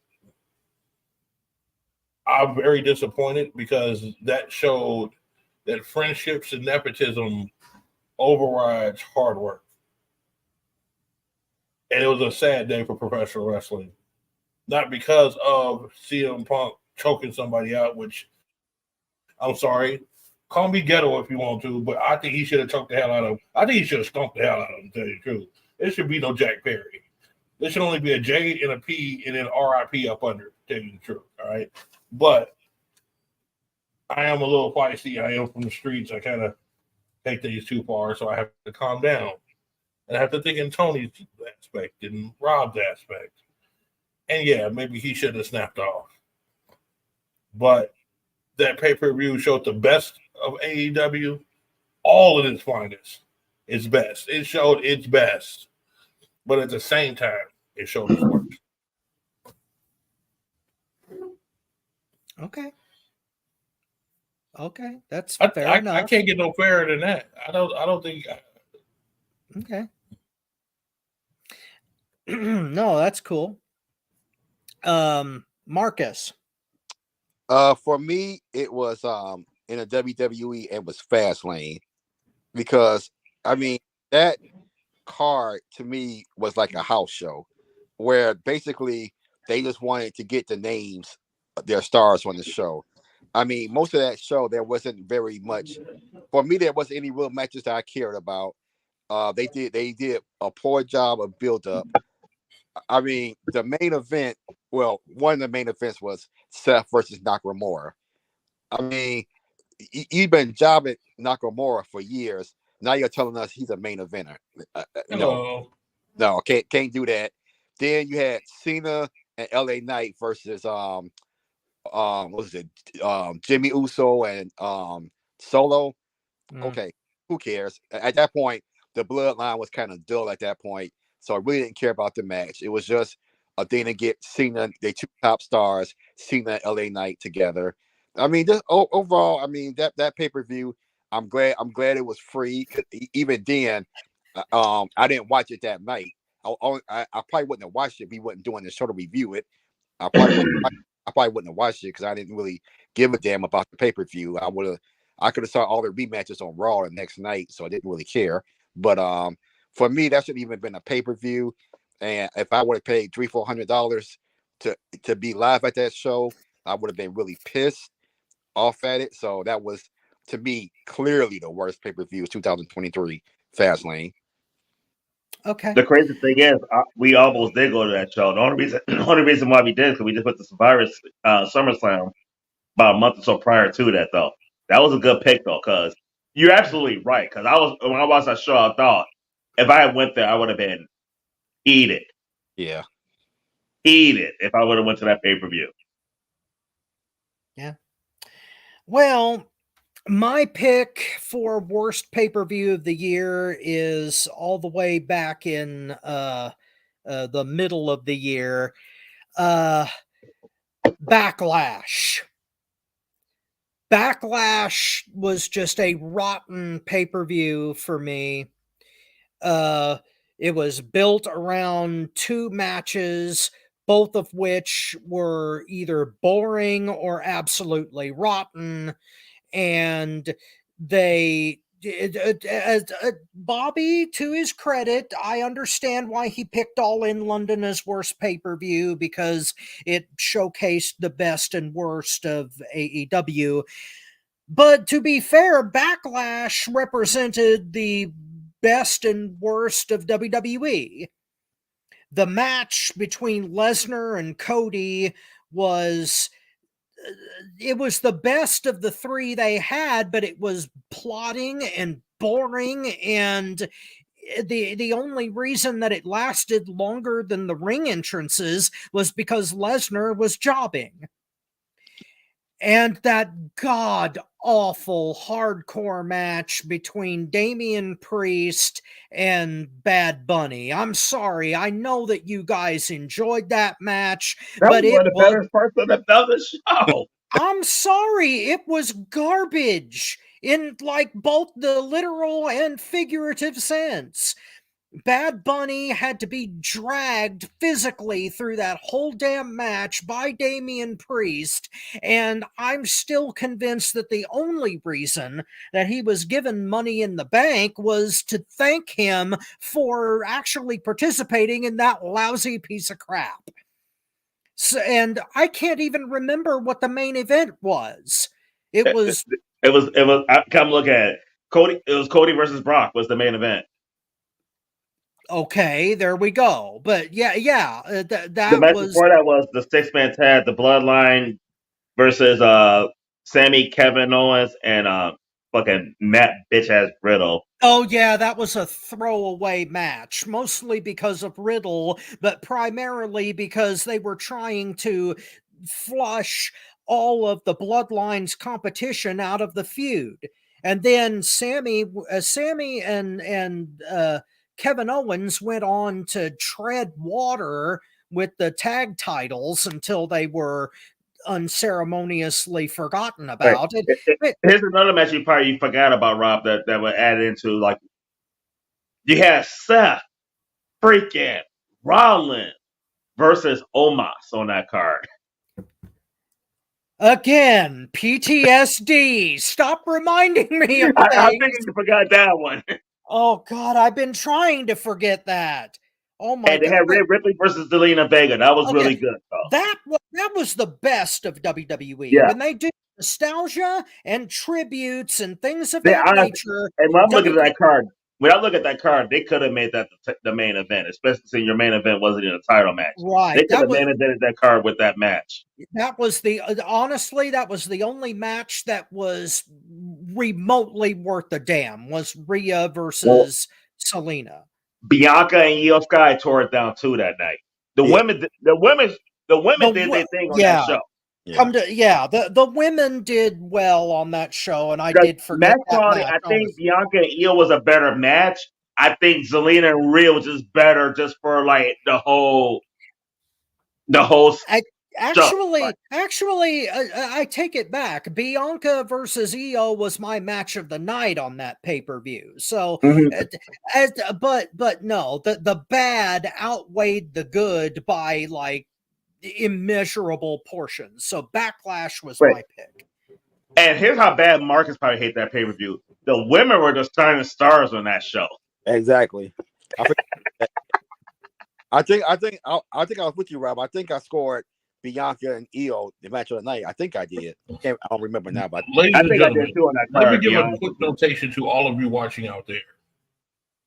I'm very disappointed because that showed that friendships and nepotism overrides hard work. And it was a sad day for professional wrestling. Not because of CM Punk choking somebody out, which I'm sorry, call me ghetto if you want to, but I think he should have choked the hell out of him. I think he should have stomped the hell out of him, to tell you the truth. There should be no Jack Perry. There should only be a J and a P and then RIP up under, to tell you the truth, all right? But I am a little feisty. I am from the streets. I kind of take things too far, so I have to calm down. And I have to think in Tony's aspect and Rob's aspect. And yeah, maybe he should have snapped off. But that pay-per-view showed the best of AEW, all of its finest, its best. It showed its best. But at the same time, it showed its worst. Okay, that's fair enough. I can't get no fairer than that. I don't think. Okay. No, that's cool. Marcus. For me, it was in a WWE, it was Fastlane because I mean that card to me was like a house show where basically they just wanted to get the names of their stars on the show. I mean, most of that show there wasn't very much for me. There wasn't any real matches that I cared about. They did a poor job of build up. I mean, the main event. Well, one of the main events was Seth versus Nakamura. I mean, you've been jobbing Nakamura for years. Now you're telling us he's a main eventer. No, can't do that. Then you had Cena and LA Knight versus what was it? Jimmy Uso and Solo. Okay, who cares? At that point, the bloodline was kind of dull at that point, so I really didn't care about the match. It was just a thing to get Cena, they two top stars, Cena and LA Knight together. I mean, just overall, I mean that pay-per-view, I'm glad it was free. Even then, I didn't watch it that night. I probably wouldn't have watched it if we wasn't doing the show to review it. I probably wouldn't have watched it because I didn't really give a damn about the pay-per-view. I could have saw all the rematches on Raw the next night, so I didn't really care. But for me, that shouldn't even been a pay-per-view. And if I would have paid $300-400 to be live at that show, I would have been really pissed off at it. So that was, to me, clearly the worst pay-per-view of 2023 Fastlane. Okay. The crazy thing is, we almost did go to that show. The only reason why we did is because we just went to Survivor SummerSlam about a month or so prior to that, though. That was a good pick, though, because you're absolutely right. Because when I watched that show, I thought if I had went there, I would have been heated. Yeah. Heated if I would have went to that pay-per-view. Yeah. Well, my pick for worst pay-per-view of the year is all the way back in the middle of the year. Backlash. Backlash was just a rotten pay-per-view for me. It was built around two matches, both of which were either boring or absolutely rotten. And they, Bobby, to his credit, I understand why he picked All in London as worst pay-per-view because it showcased the best and worst of AEW. But to be fair, Backlash represented the best and worst of WWE. The match between Lesnar and Cody was the best of the three they had, but it was plotting and boring, and the only reason that it lasted longer than the ring entrances was because Lesnar was jobbing. And that god awful hardcore match between Damian Priest and Bad Bunny. I'm sorry. I know that you guys enjoyed that match, That was but one it of the was, better parts of the show. I'm sorry, it was garbage in like both the literal and figurative sense. Bad Bunny had to be dragged physically through that whole damn match by Damian Priest, and I'm still convinced that the only reason that he was given Money in the Bank was to thank him for actually participating in that lousy piece of crap. So, and I can't even remember what the main event was. It was It was. Come look at it. Cody. It was Cody versus Brock was the main event. okay. There we go. But yeah, The that match was before that was the 6-man tag, the Bloodline versus Sammy, Kevin Owens, and fucking Matt bitch ass Riddle. Oh, yeah, that was a throwaway match, mostly because of Riddle, but primarily because they were trying to flush all of the Bloodline's competition out of the feud. And then Sammy and Kevin Owens went on to tread water with the tag titles until they were unceremoniously forgotten Right. about. Here's another match you probably forgot about, Rob, that would add into, like, you had Seth freaking Rollins versus Omos on that card. Again, PTSD. Stop reminding me of I things. think you forgot that one. Oh God, I've been trying to forget that. Oh my And they God. had Rhea Ripley versus Zelina Vega. That was really good, though. That was the best of WWE. Yeah. When they do nostalgia and tributes and things of They that honestly, nature. and when I'm looking at that card, when I look at that card, they could have made that the main event, especially since your main event wasn't in a title match. Right. They could have main evented that card with that match. That was the honestly, that was the only match that was remotely worth a damn. Was Rhea versus Selena. Bianca and Io Sky tore it down too that night. The women did their thing on that show. The women did well on that show, and I Because did forget match that quality, match. I think Bianca and Io was a better match. I think Zelina and Rhea was just better, just for like the whole Actually, I take it back. Bianca versus Io was my match of the night on that pay-per-view. So, but no, the bad outweighed the good by like immeasurable portions. So Backlash was my pick. And here's how bad Marcus probably hate that pay-per-view. The women were the shining stars on that show. Exactly. I think I was with you, Rob. I think I scored Bianca and Io the match of the night. I think I did. I don't remember now, but Ladies I and think I did gentlemen, too on that let me card. give Yeah. a quick notation to all of you watching out there.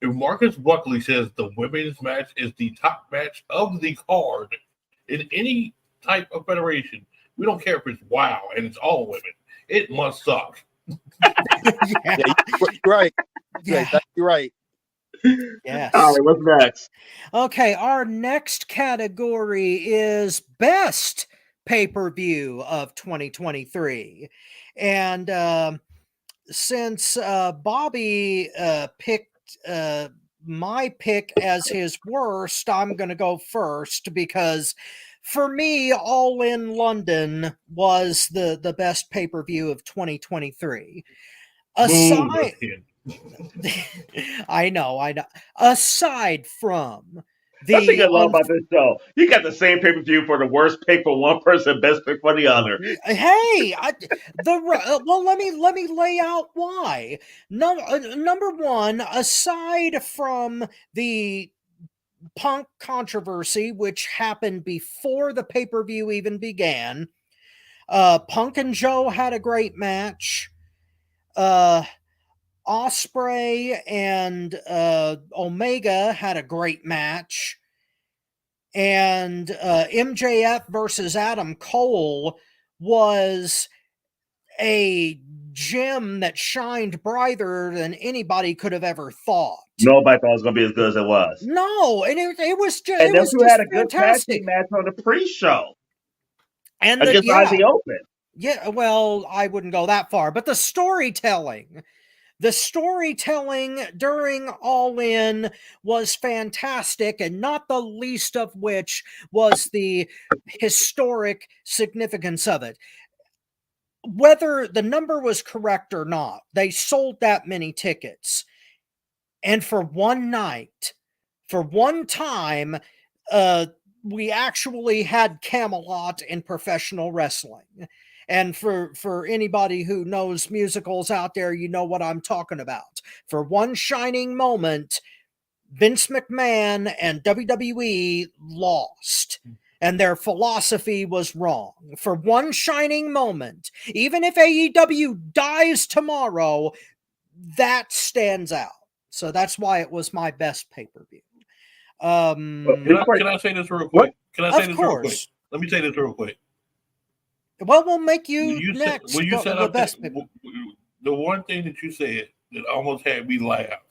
If Marcus Buckley says the women's match is the top match of the card in any type of federation, we don't care if it's WOW and it's all women. It must suck. yeah, you're right. Yeah. You're right. Yes. All right, what's next? Okay, our next category is best pay-per-view of 2023. And since Bobby picked my pick as his worst, I'm going to go first because for me, All in London was the best pay-per-view of 2023. Aside, I know. Aside from That's the the good love about this show. You got the same pay-per-view for the worst pick for one person, best pick for the other. hey, well, let me lay out why. Number one, aside from the Punk controversy, which happened before the pay-per-view even began, Punk and Joe had a great match. Osprey and Omega had a great match. And MJF versus Adam Cole was a gem that shined brighter than anybody could have ever thought. Nobody thought it was going to be as good as it was. No, and it was just, And it then was you just had a good tag fantastic. team match on the pre-show And against Ozzy Open. Yeah, well, I wouldn't go that far, but the storytelling during All In was fantastic, and not the least of which was the historic significance of it. Whether the number was correct or not, they sold that many tickets. And for one night, for one time, we actually had Camelot in professional wrestling. And for anybody who knows musicals out there, you know what I'm talking about. For one shining moment, Vince McMahon and WWE lost, and their philosophy was wrong. For one shining moment, even if AEW dies tomorrow, that stands out. So that's why it was my best pay-per-view. Can I say this real quick? Can I say this real quick? Let me say this real quick. Well, we'll make you next. When you said the best. The one thing that you said that almost had me laugh,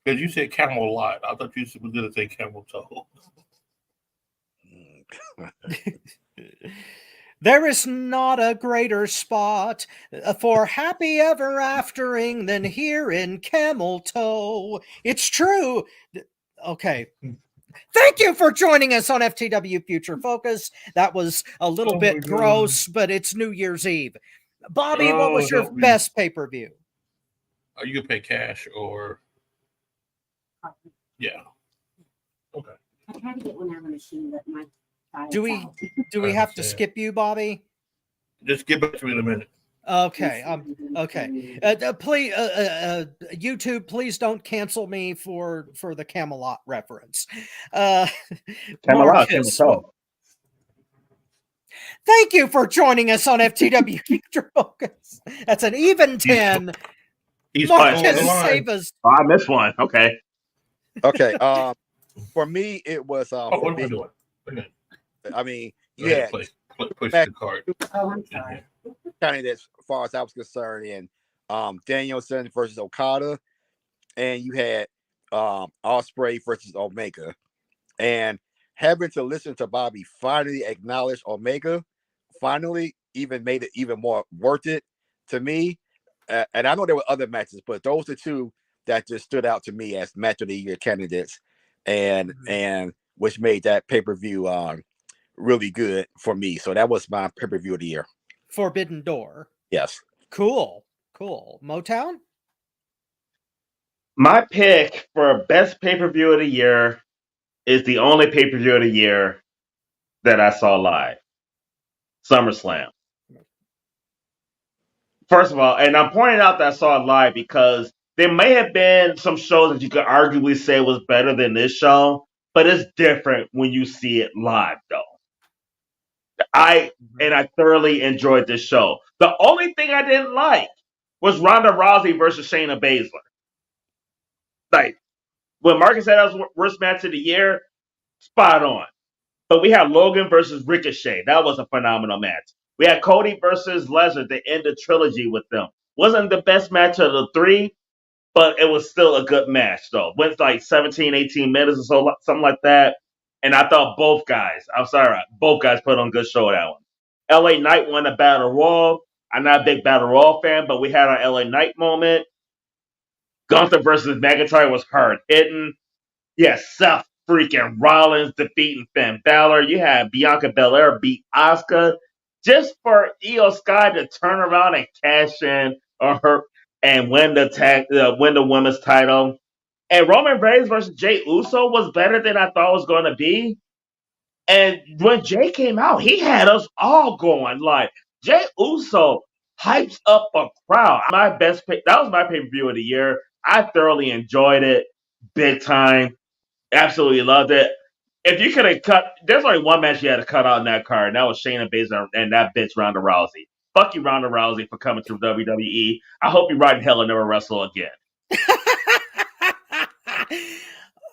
because you said Camelot. I thought you were going to say camel toe. There is not a greater spot for happy ever aftering than here in Camel Toe. It's true. Okay. Thank you for joining us on FTW Future Focus. That was a little bit gross, but it's New Year's Eve. Bobby, what was your best pay-per-view? You can pay cash or... Yeah. Okay. I tried to get one out of the machine, but my... Do we have to skip you, Bobby? Just get back to me in a minute. Okay. Okay. Please, YouTube, please don't cancel me for the Camelot reference. Camelot, Marcus, thank you for joining us on FTW Future Focus. That's an even 10. He's Marcus, save us. Oh, I missed one. Okay. Okay. For me, it was. What am I doing? Okay. I mean, Yeah, push the card. Oh, I'm sorry. Kind of as far as I was concerned, and Danielson versus Okada, and you had Ospreay versus Omega, and having to listen to Bobby finally acknowledge Omega, finally even made it even more worth it to me. And I know there were other matches, but those are two that just stood out to me as match of the year candidates, and which made that pay-per-view really good for me. So that was my pay-per-view of the year. Forbidden Door. Yes. Cool. Motown? My pick for best pay-per-view of the year is the only pay-per-view of the year that I saw live. SummerSlam. First of all, and I'm pointing out that I saw it live because there may have been some shows that you could arguably say was better than this show, but it's different when you see it live, though. I thoroughly enjoyed this show. The only thing I didn't like was Ronda Rousey versus Shayna Baszler. Like, when Marcus said that was worst match of the year, spot on. But we had Logan versus Ricochet. That was a phenomenal match. We had Cody versus Lesnar to end the trilogy with them. Wasn't the best match of the three, but it was still a good match, though. Went like 17, 18 minutes or so, something like that. And I thought both guys put on a good show that one. LA Knight won the Battle Royal. I'm not a big Battle Royal fan, but we had our LA Knight moment. Gunther versus McIntyre was hard hitting. Yes, Seth freaking Rollins defeating Finn Balor. You had Bianca Belair beat Asuka just for Io Sky to turn around and cash in on her and win the women's title. And Roman Reigns versus Jey Uso was better than I thought it was going to be. And when Jey came out, he had us all going. Like, Jey Uso hypes up a crowd. That was my pay-per-view of the year. I thoroughly enjoyed it. Big time. Absolutely loved it. If you could have there's only one match you had to cut out in that card, and that was Shayna Baszler and that bitch Ronda Rousey. Fuck you, Ronda Rousey, for coming to WWE. I hope you ride in hell and never wrestle again.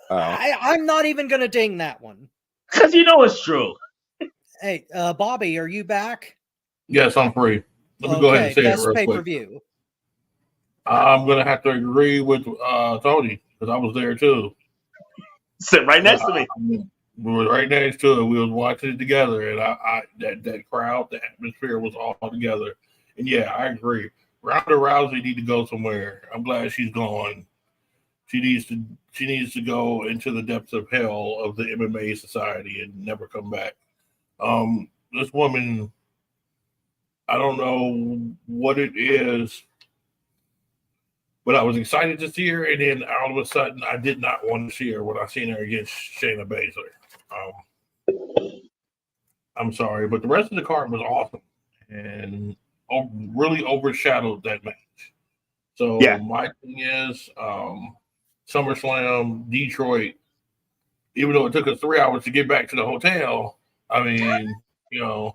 I'm not even going to ding that one. Because you know it's true. Hey, Bobby, are you back? Yes, I'm free. Let me go ahead and say it best real pay per quick. view. I'm gonna have to agree with Tony because I was there too. Sit right next to me. We were right next to it. We was watching it together, and that crowd, the atmosphere was all together. And yeah, I agree. Ronda Rousey need to go somewhere. I'm glad she's gone. She needs to go into the depths of hell of the MMA society and never come back. This woman, I don't know what it is, but I was excited to see her, and then all of a sudden, I did not want to see her when I seen her against Shayna Baszler. I'm sorry, but the rest of the card was awesome and really overshadowed that match. So Yeah. my thing is, SummerSlam, Detroit, even though it took us 3 hours to get back to the hotel, I mean, the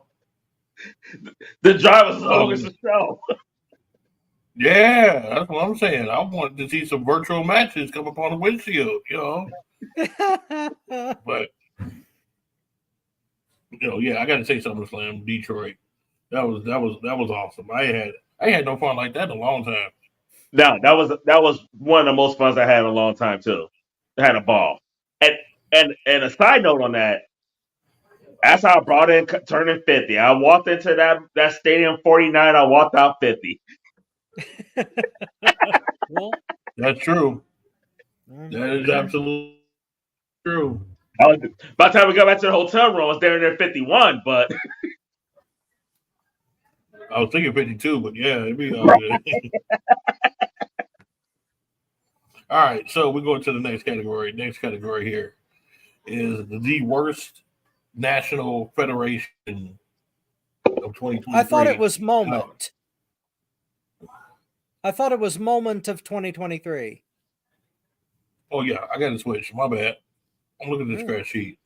drive was the longest of the show. Yeah, that's what I'm saying. I wanted to see some virtual matches come up on the windshield, But yeah, I got to say SummerSlam, Detroit. That was awesome. I had no fun like that in a long time. No, that was one of the most fun I had in a long time too. I had a ball. And a side note on that, that's how I brought in turning 50. I walked into that stadium 49. I walked out 50. Well, That's true. That is absolutely true. By the time we got back to the hotel room, I was there 51. But I was thinking 52, but yeah, it'd be all good. All right, so we're going to the next category. Next category here is the worst national federation of 2023. I thought it was Moment. I thought it was Moment of 2023. Oh yeah, I got to switch. My bad. I'm looking at the scratch sheet.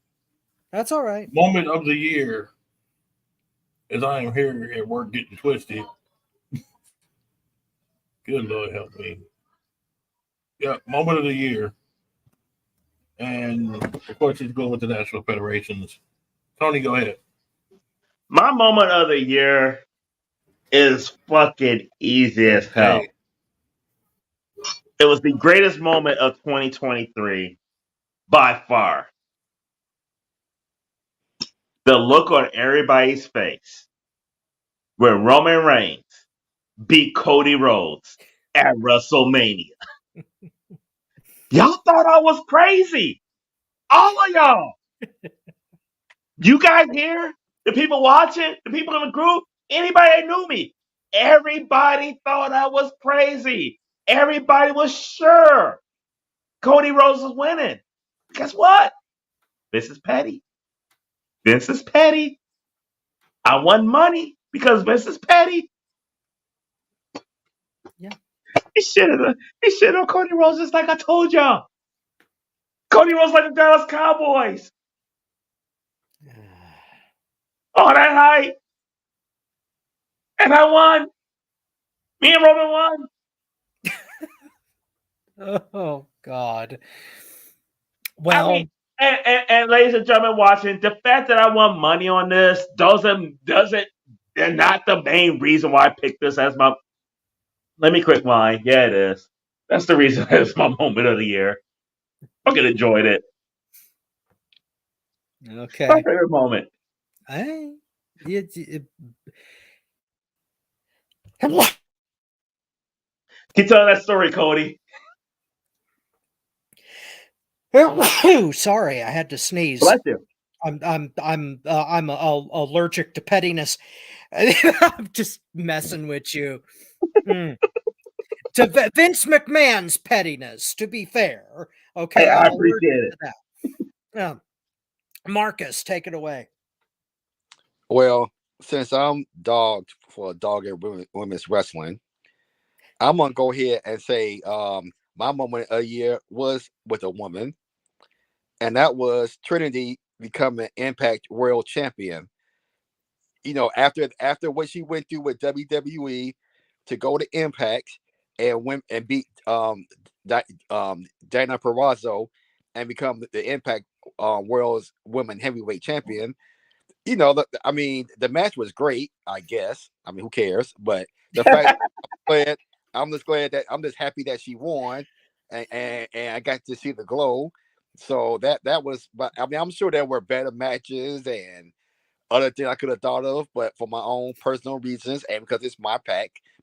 That's all right. Moment of the year, as I am here at work getting twisted. Good Lord help me. Yeah, moment of the year. And of course, he's going with the national federations. Tony, go ahead. my moment of the year is fucking easy as hell. Hey. It was the greatest moment of 2023 by far. The look on everybody's face when Roman Reigns beat Cody Rhodes at WrestleMania. Y'all thought I was crazy. All of y'all. You guys here? The people watching? The people in the group? Anybody that knew me? Everybody thought I was crazy. Everybody was sure Cody Rhodes was winning. Guess what? This is petty. Vince is petty. I won money because Vince is petty. Yeah. He shit on Cody Rhodes just like I told y'all. Cody Rhodes like the Dallas Cowboys. All that hype. And I won. Me and Roman won. Oh God. Well, I mean, and ladies and gentlemen watching, the fact that I won money on this doesn't they're not the main reason why I picked this as my. Let me quick line. Yeah, it is. That's the reason it's my moment of the year. Fucking enjoyed it. okay. My favorite moment. Hey, Keep telling that story, Cody. Sorry, I had to sneeze. Bless you. I'm allergic to pettiness. I'm just messing with you. To Vince McMahon's pettiness, to be fair. Okay, I I'm appreciate allergic to that. Marcus, take it away. Well, since I'm dogged for dogging women's wrestling, I'm gonna go ahead and say my moment of the year was with a woman, and that was Trinity becoming Impact World Champion. After what she went through with WWE to go to Impact and win and beat Dana Purrazzo and become the Impact World's Women Heavyweight Champion. you know, I mean, the match was great, I guess. I mean, who cares? But the fact I'm just glad that I'm just happy that she won, and I got to see the glow. So that was, but I mean, I'm sure there were better matches and other things I could have thought of, but for my own personal reasons and because it's my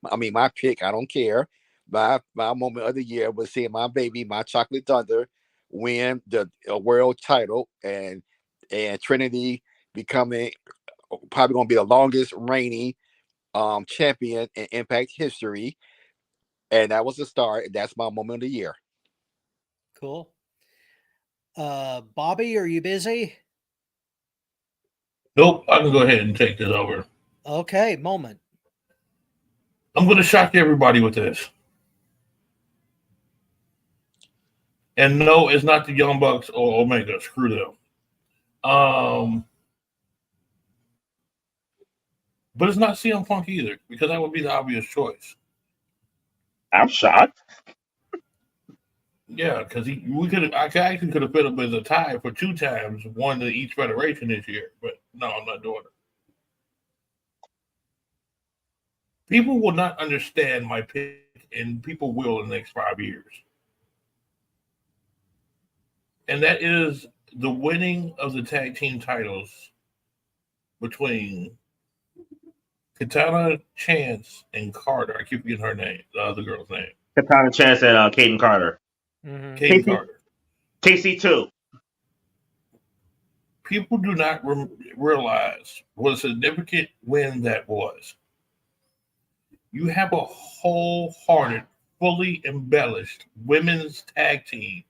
my pick, I don't care. My moment of the year was seeing my baby, my Chocolate Thunder, win the world title, and Trinity becoming probably going to be the longest reigning champion in Impact history, and that was the start. That's my moment of the year. Cool. Bobby, are you busy? Nope, I can go ahead and take this over. Okay, moment. I'm going to shock everybody with this. And no, it's not the Young Bucks or Omega. Screw them. But it's not CM Punk either, because that would be the obvious choice. I'm shocked. Yeah, because I actually could have put him as a tie for 2 times, one to each federation this year. But no, I'm not doing it. People will not understand my pick, and people will in the next 5 years. And that is the winning of the tag team titles between Katana Chance and Carter. I keep forgetting her name, the other girl's name. Katana Chance and Kaden Carter. Mm-hmm. Kaden Carter. KC2. People do not realize what a significant win that was. You have a wholehearted, fully embellished women's tag team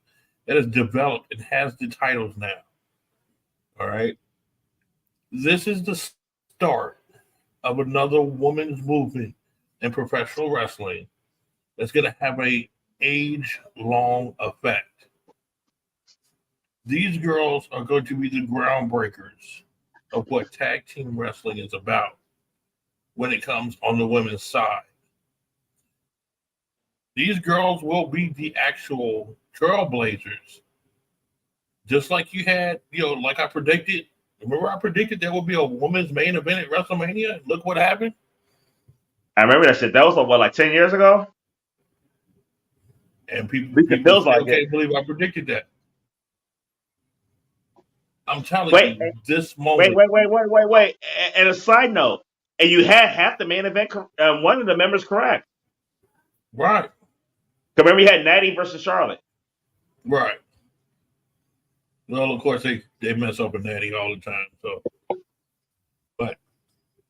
that is developed and has the titles now. All right. This is the start of another women's movement in professional wrestling that's going to have a age-long effect. These girls are going to be the groundbreakers of what tag team wrestling is about when it comes on the women's side. These girls will be the actual trailblazers. Just like you had, like I predicted. Remember I predicted there would be a women's main event at WrestleMania? Look what happened. I remember that shit. That was like 10 years ago? And people It feels still like can't it. believe I predicted that. I'm telling you, this moment. Wait. And a side note, and you had half the main event, one of the members correct. Right. Remember you had Natty versus Charlotte. Right. Well, of course, they mess up with Natty all the time. So, but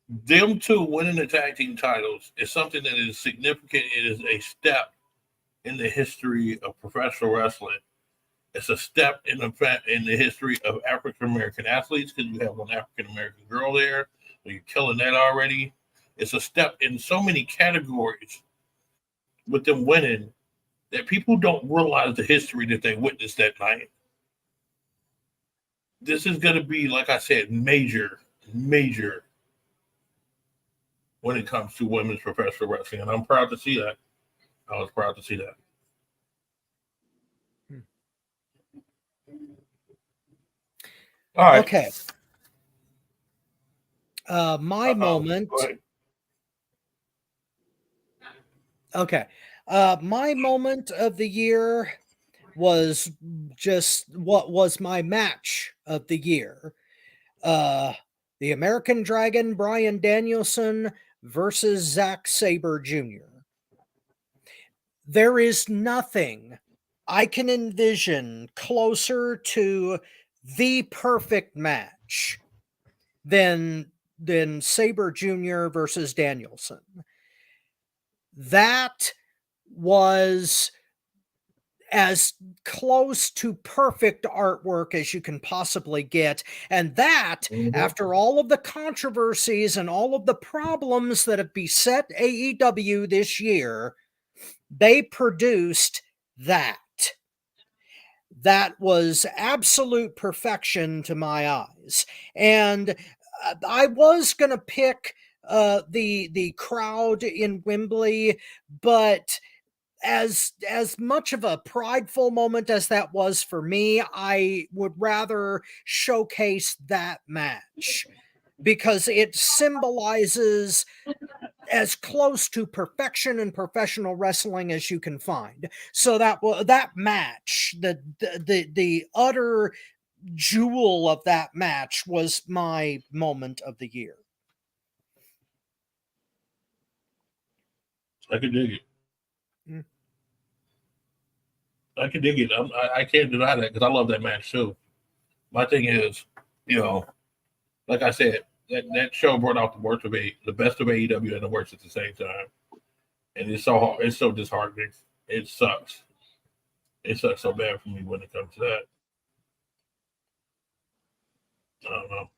them two winning the tag team titles is something that is significant. It is a step in the history of professional wrestling. It's a step in the history of African American athletes because you have one African American girl there. So you're killing that already. It's a step in so many categories with them winning that people don't realize the history that they witnessed that night. This is going to be, like I said, major when it comes to women's professional wrestling. And I'm proud to see that. I was proud to see that. All right. Okay. My moment. Okay. My moment of the year was just what was my match of the year. The American Dragon, Bryan Danielson versus Zack Sabre Jr. There is nothing I can envision closer to the perfect match than Sabre Jr. versus Danielson. That was as close to perfect artwork as you can possibly get. And that, after all of the controversies and all of the problems that have beset AEW this year, they produced that. That was absolute perfection to my eyes. And I was going to pick the crowd in Wembley, but as much of a prideful moment as that was for me, I would rather showcase that match because it symbolizes as close to perfection in professional wrestling as you can find. So that match, the utter jewel of that match was my moment of the year. I can dig it. I can dig it. I can't deny that because I love that match too. My thing is, like I said, that show brought out the best of AEW and the worst at the same time, and it's so hard. It's so disheartening. It sucks. It sucks so bad for me when it comes to that. I don't know.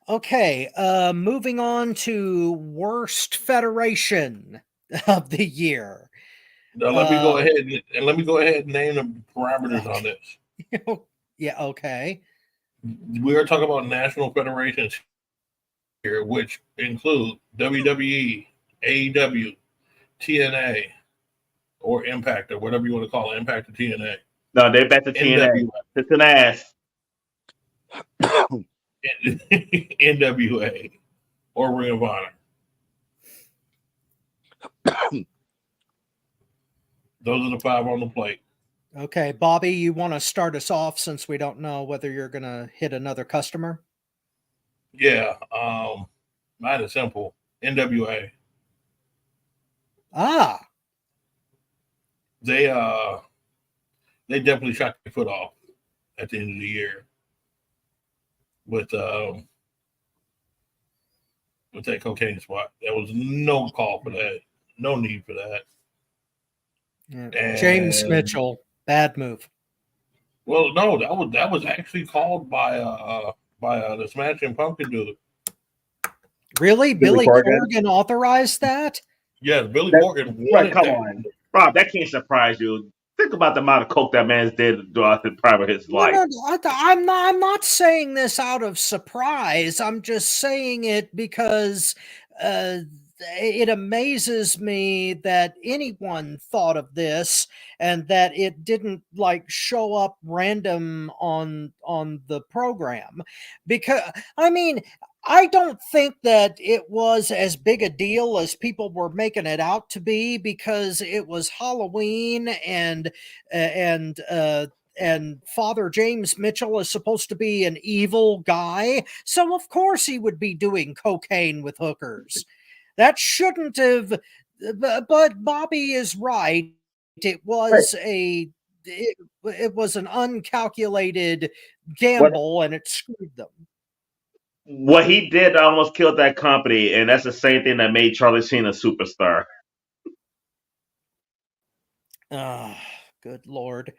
Okay, moving on to worst federation of the year. Now let me go ahead and name the parameters on this. Yeah, okay. We are talking about national federations here, which include WWE, AEW, TNA, or Impact, or whatever you want to call it, Impact or TNA. No, they're back to TNA. It's an ass. NWA or Ring of Honor. Those are the 5 on the plate. Okay, Bobby, you want to start us off since we don't know whether you're going to hit another customer? Yeah, mine is simple. NWA. They definitely shot their foot off at the end of the year with that cocaine spot. There was no call for that, no need for that. Yeah. James Mitchell, bad move. Well, no, that was actually called by the Smashing Pumpkin dude. Really, Billy Corgan authorized that? Yes, Billy Corgan. Right, come on, Rob. That can't surprise you. Think about the amount of coke that man did throughout the prime of his life. No, I'm not saying this out of surprise. I'm just saying it because it amazes me that anyone thought of this and that it didn't like show up random on the program. Because I mean, I don't think that it was as big a deal as people were making it out to be, because it was Halloween and Father James Mitchell is supposed to be an evil guy. So of course he would be doing cocaine with hookers. That shouldn't have, but Bobby is right. It was it was an uncalculated gamble and it screwed them. What he did almost killed that company, and that's the same thing that made Charlie Sheen a superstar. Good Lord.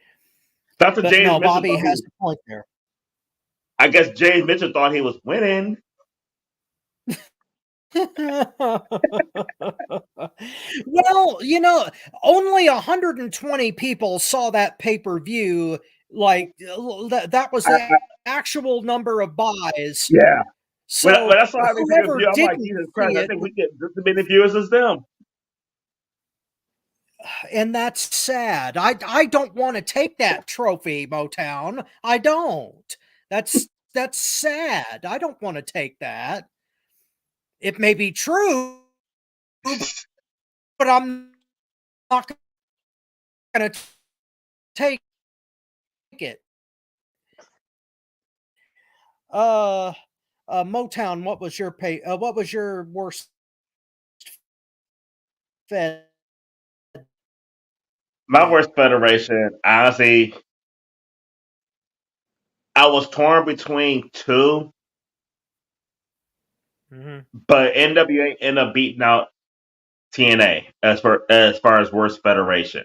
That's what James Mitchell Bobby has a point there. I guess James Mitchell thought he was winning. Well, only 120 people saw that pay-per-view. Like that was the actual number of buys. Yeah. So but that's why whoever I'm like, Jesus Christ, I think we get just as many viewers as them. And that's sad. I don't want to take that trophy, Motown. I don't. That's sad. I don't want to take that. It may be true, but I'm not going to take it. Motown, what was your worst fed? My worst federation, honestly, I was torn between two, but NWA ended up beating out TNA as far as worst federation.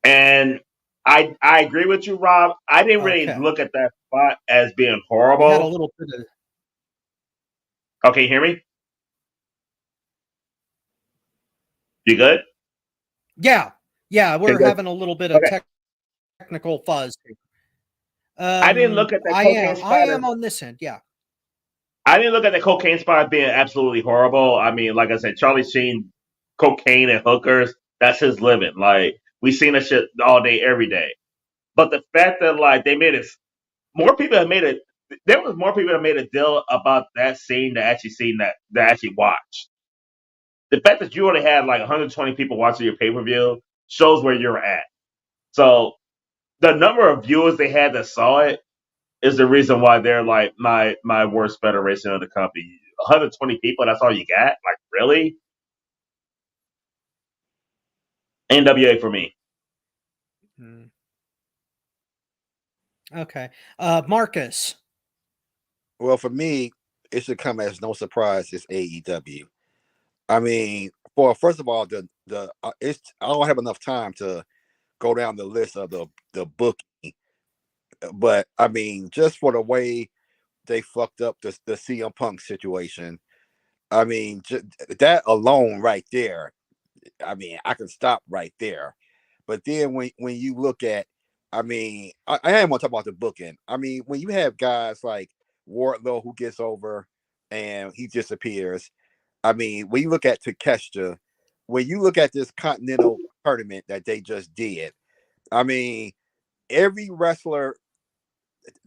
And I agree with you, Rob. I didn't really look at that spot as being horrible. We had a little bit of... Okay, you hear me? You good? Yeah, we're having a little bit of technical fuzz. I didn't look at that cocaine spot. I am on this end, yeah. I didn't look at the cocaine spot as being absolutely horrible. I mean, like I said, Charlie Sheen, cocaine and hookers, that's his living. Like, we seen that shit all day, every day. But the fact that, like, they made it more people have made it. There was more people that made a deal about that scene that actually watched. The fact that you only had like 120 people watching your pay per view shows where you're at. So the number of viewers they had that saw it is the reason why they're like my worst federation of the company. 120 people, that's all you got? Like really? NWA for me. Okay. Marcus. Well, for me, it should come as no surprise. It's AEW. I mean, first of all, it's I don't have enough time to go down the list of the booking, but I mean, just for the way they fucked up the CM Punk situation, I mean, that alone right there, I mean, I can stop right there. But then when you look at, I mean, I am going to talk about the booking. I mean, when you have guys like Wardlow who gets over and he disappears, I mean, when you look at Takeshita, when you look at this Continental tournament that they just did, I mean, every wrestler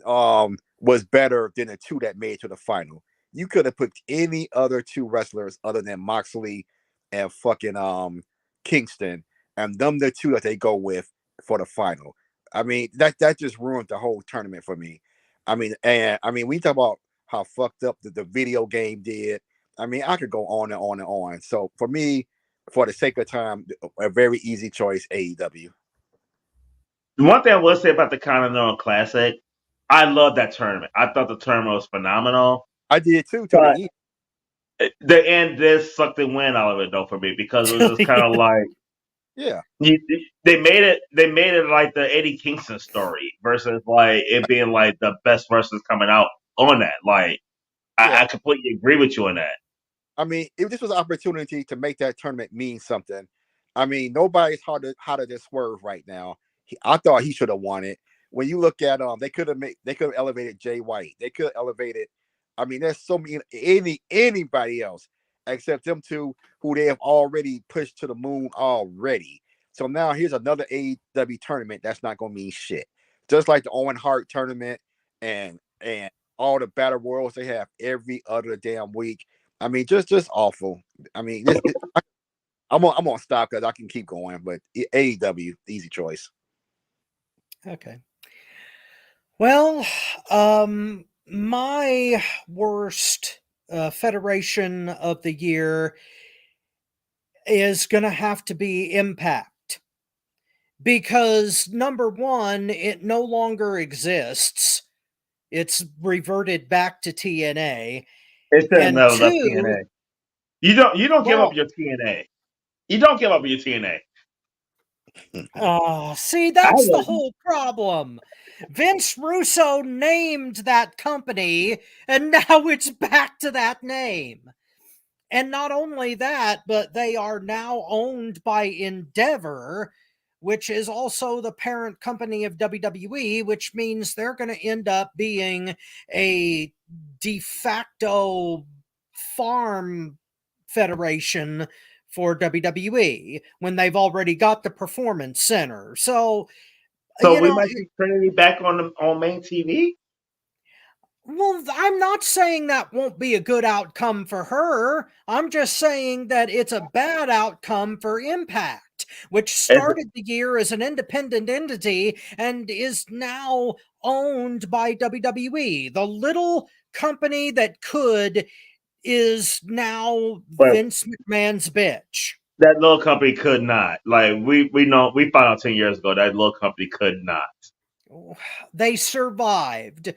was better than the two that made it to the final. You could have put any other two wrestlers other than Moxley and fucking Kingston, and them the two that they go with for the final. I mean, that just ruined the whole tournament for me. I mean, we talk about how fucked up the video game did. I mean, I could go on and on and on. So for me, for the sake of time, a very easy choice, AEW. One thing I will say about the Continental Classic, I love that tournament. I thought the tournament was phenomenal. I did too, to But the end. the end did suck the wind out of it though for me because it was just kind of like Yeah. they made it like the Eddie Kingston story versus like it being like the best wrestlers coming out on that. Like I completely agree with you on that. I mean, if this was an opportunity to make that tournament mean something, I mean, nobody's hotter than Swerve right now. I thought he should have won it. When you look at they could have elevated Jay White. They could have elevated. I mean, there's so many anybody else except them two who they have already pushed to the moon already. So now here's another AEW tournament that's not going to mean shit. Just like the Owen Hart tournament and all the battle royals they have every other damn week. I mean, just awful. I mean, I'm gonna stop because I can keep going, but AEW, easy choice. Okay. Well, my worst federation of the year is going to have to be Impact. Because number one, it no longer exists. It's reverted back to TNA. It's still And no left two, TNA. You don't give up your TNA. You don't give up your TNA. See, that's the whole problem. Vince Russo named that company, and now it's back to that name. And not only that, but they are now owned by Endeavor, which is also the parent company of WWE, which means they're going to end up being a de facto farm federation for WWE when they've already got the Performance Center. So we might see Trinity back on main TV. Well, I'm not saying that won't be a good outcome for her. I'm just saying that it's a bad outcome for Impact, which started the year as an independent entity and is now owned by WWE. The little company that could is now Vince McMahon's bitch. That little company could not. Like we know, we found out 10 years ago that little company could not. They survived.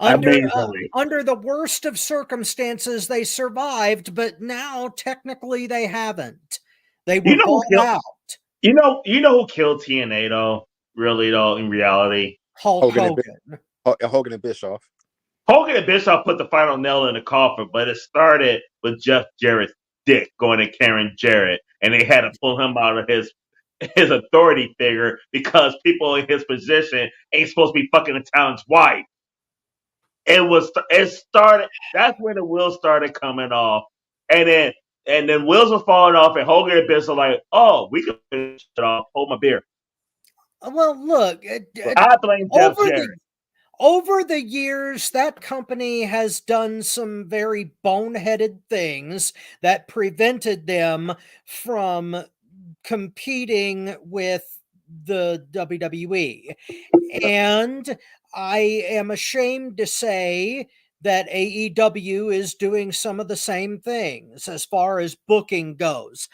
Under the worst of circumstances, they survived, but now technically they haven't. They were bought out. You know who killed TNA though? Really though, in reality, Hulk Hogan. Hogan and Bischoff. Hogan and Bischoff put the final nail in the coffin, but it started with Jeff Jarrett's dick going to Karen Jarrett, and they had to pull him out of his authority figure because people in his position ain't supposed to be fucking the talent's wife. It started. That's when the wheels started coming off, and then wheels were falling off, and Hogan and Bischoff like, oh, we can finish it off. Hold my beer. Well, look, I blame Jeff Jarrett. over the years, that company has done some very boneheaded things that prevented them from competing with the WWE. And I am ashamed to say that AEW is doing some of the same things as far as booking goes.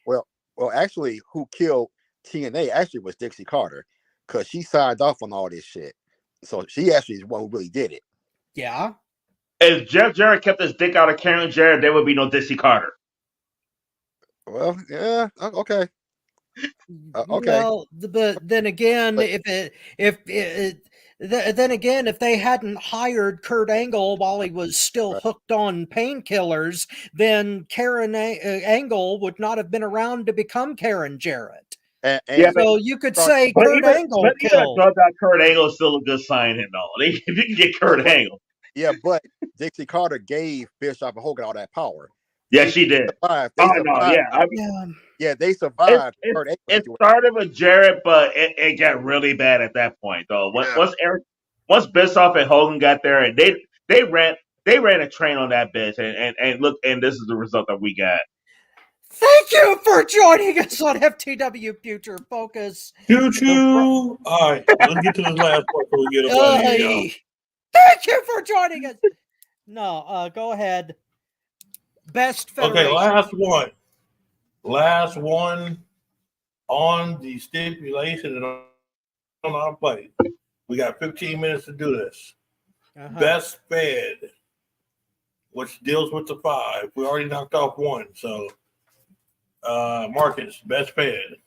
Well, actually, who killed TNA actually was Dixie Carter, because she signed off on all this shit. So she actually is the one who really did it. Yeah. If Jeff Jarrett kept his dick out of Karen Jarrett, there would be no Dixie Carter. Well, yeah, okay. Okay. Well, but then again, But- if they hadn't hired Kurt Angle while he was still Right. hooked on painkillers, then Karen Angle would not have been around to become Karen Jarrett. And Yeah, but, So you could but say but Kurt even, Angle but even a killed. drugged out Kurt Angle is still a good signing, though. If you can get Kurt Angle. yeah, but Dixie Carter gave Bischoff and Hogan all that power. Yeah, she did. Survived. Oh, no, yeah. I mean, Yeah. Yeah, they survived. Kurt it Angle. started with Jarrett, but it got really bad at that point, though. Yeah. Once Bischoff and Hogan got there, and they ran a train on that bitch, and look, and this is the result that we got. Thank you for joining us on FTW Future Focus. Choo-choo. All right, let's get to this last part before we get away. Thank you for joining us. No, go ahead. Best federation. Okay, last one on the stipulation and on our plate. We got 15 minutes to do this. Uh-huh. Best fed, which deals with the 5. We already knocked off 1, so Marcus, best fed.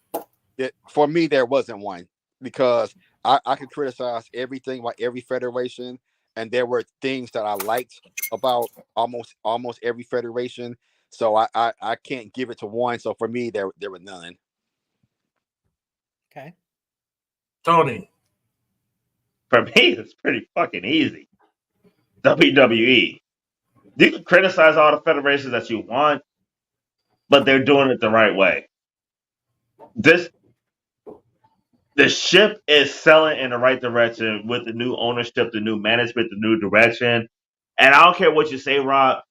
For me, there wasn't one, because I could criticize everything about every federation, and there were things that I liked about almost every federation. So I can't give it to one. So for me, there were none. Okay. Tony. For me, it's pretty fucking easy. WWE. You can criticize all the federations that you want, but they're doing it the right way. The ship is selling in the right direction with the new ownership, the new management, the new direction. And I don't care what you say, Rob.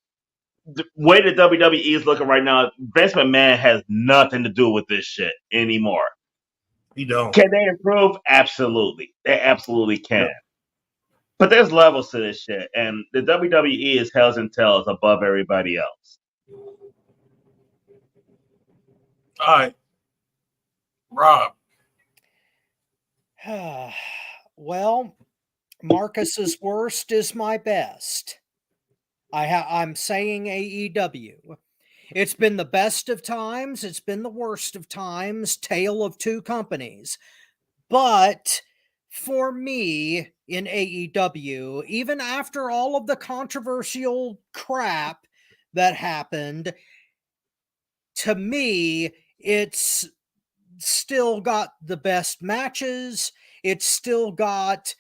The way the WWE is looking right now, Vince McMahon has nothing to do with this shit anymore. You don't. Can they improve? Absolutely. They absolutely can. Yeah. But there's levels to this shit. And the WWE is heads and tails above everybody else. All right. Rob. Well, Marcus's worst is my best. I'm saying AEW. It's been the best of times. It's been the worst of times. Tale of two companies. But for me in AEW, even after all of the controversial crap that happened, to me, it's still got the best matches. It's still got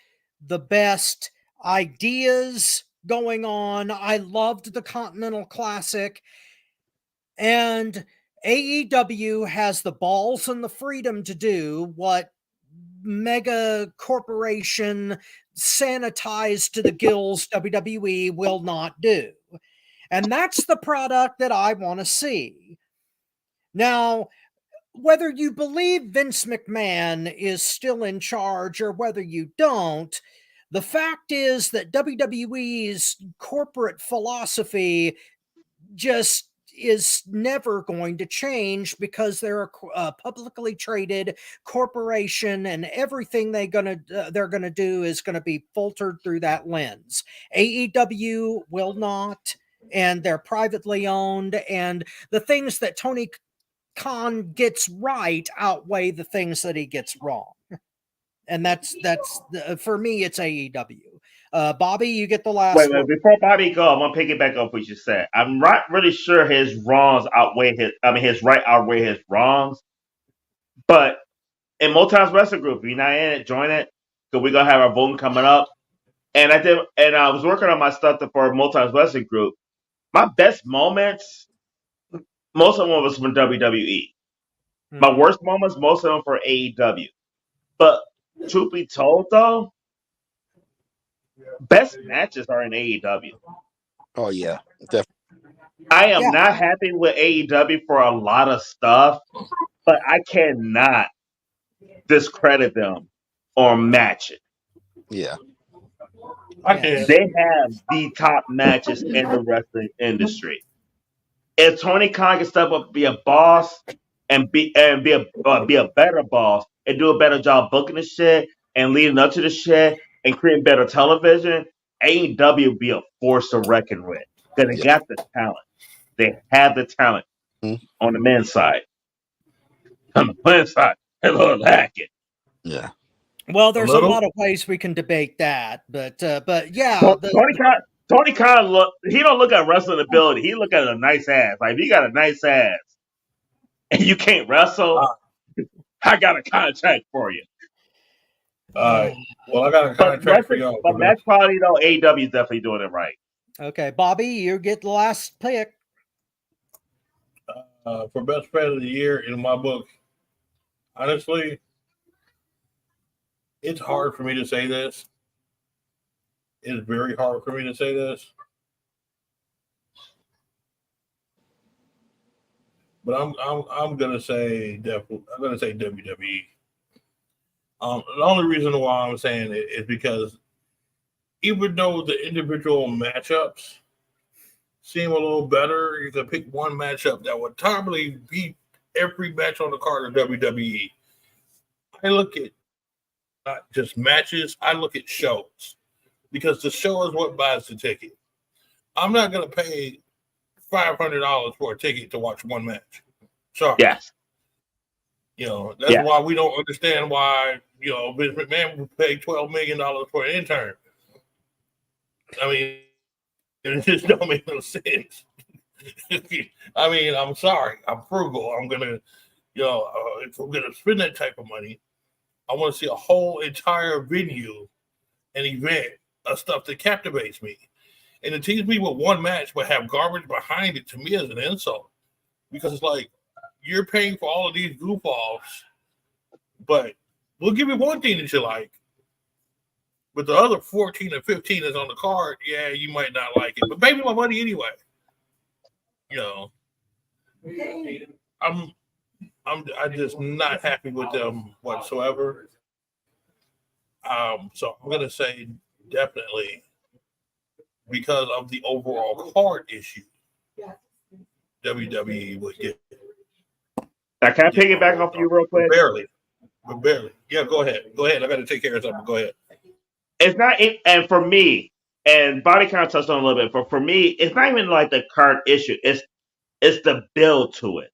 the best ideas going on. I loved the Continental Classic. And AEW has the balls and the freedom to do what mega corporation sanitized to the gills WWE will not do. And that's the product that I want to see. Now, whether you believe Vince McMahon is still in charge or whether you don't, the fact is that WWE's corporate philosophy just is never going to change, because they're a publicly traded corporation, and everything they're gonna do is going to be filtered through that lens. AEW will not, and they're privately owned, and the things that Tony Khan gets right outweigh the things that he gets wrong. And that's for me, it's AEW. Bobby, you get the last Wait, word. before Bobby go, I'm gonna piggyback off what you said. I'm not really sure his wrongs outweigh his right outweigh his wrongs. But in Motown's Wrestling Group, if you're not in it, join it. Because we're gonna have our voting coming up. And I was working on my stuff for Motown's Wrestling Group. My best moments, most of them was from WWE. My worst moments, most of them for AEW. But truth be told, though, best matches are in AEW. Oh yeah, definitely. I am Yeah. not happy with AEW for a lot of stuff, but I cannot discredit them or match it. Yeah, I Yes. can. They have the top matches in the wrestling industry. If Tony Khan can step up, be a boss, and be a better boss, and do a better job booking the shit and leading up to the shit and creating better television, AEW will be a force to reckon with because they yeah. got the talent. They have the talent Mhm. on the men's side. On the women's side, they look like it. Yeah. Well, A there's a little. lot of ways we can debate that, but yeah, Tony Khan look. He don't look at wrestling ability. He look at a nice ass. Like if you got a nice ass and you can't wrestle, I got a contract for you. All right. Well, I got a But contract for y'all. but match quality though, AEW is definitely doing it right. okay, Bobby, you get the last pick. For best fan of the year in my book, honestly, it's hard for me to say this. It's very hard for me to say this. But I'm gonna say definitely. I'm gonna say WWE. The only reason why I'm saying it is because even though the individual matchups seem a little better, you can pick one matchup that would totally beat every match on the card of WWE. I look at not just matches, I look at shows because the show is what buys the ticket. I'm not going to pay $500 for a ticket to watch one match. Sorry. Yes. That's why we don't understand why, Vince McMahon would pay $12 million for an intern. I mean, it just don't make no sense. I mean, I'm sorry. I'm frugal. I'm going to, if I'm going to spend that type of money, I want to see a whole entire venue, an event, of stuff that captivates me. And to tease me with one match but have garbage behind it, to me, is an insult. Because it's like, you're paying for all of these goof-offs, but we'll give you one thing that you like. But the other 14 or 15 that's on the card, yeah, you might not like it. But pay me my money anyway. I'm just not happy with them whatsoever. So I'm gonna say definitely because of the overall card issue, WWE would get. Now, can I piggyback off you real quick? Barely. Yeah, go ahead. I got to take care of something. Go ahead. It's not, and for me, and Body kind of touched on it a little bit, but for me, it's not even like the card issue. It's the build to it.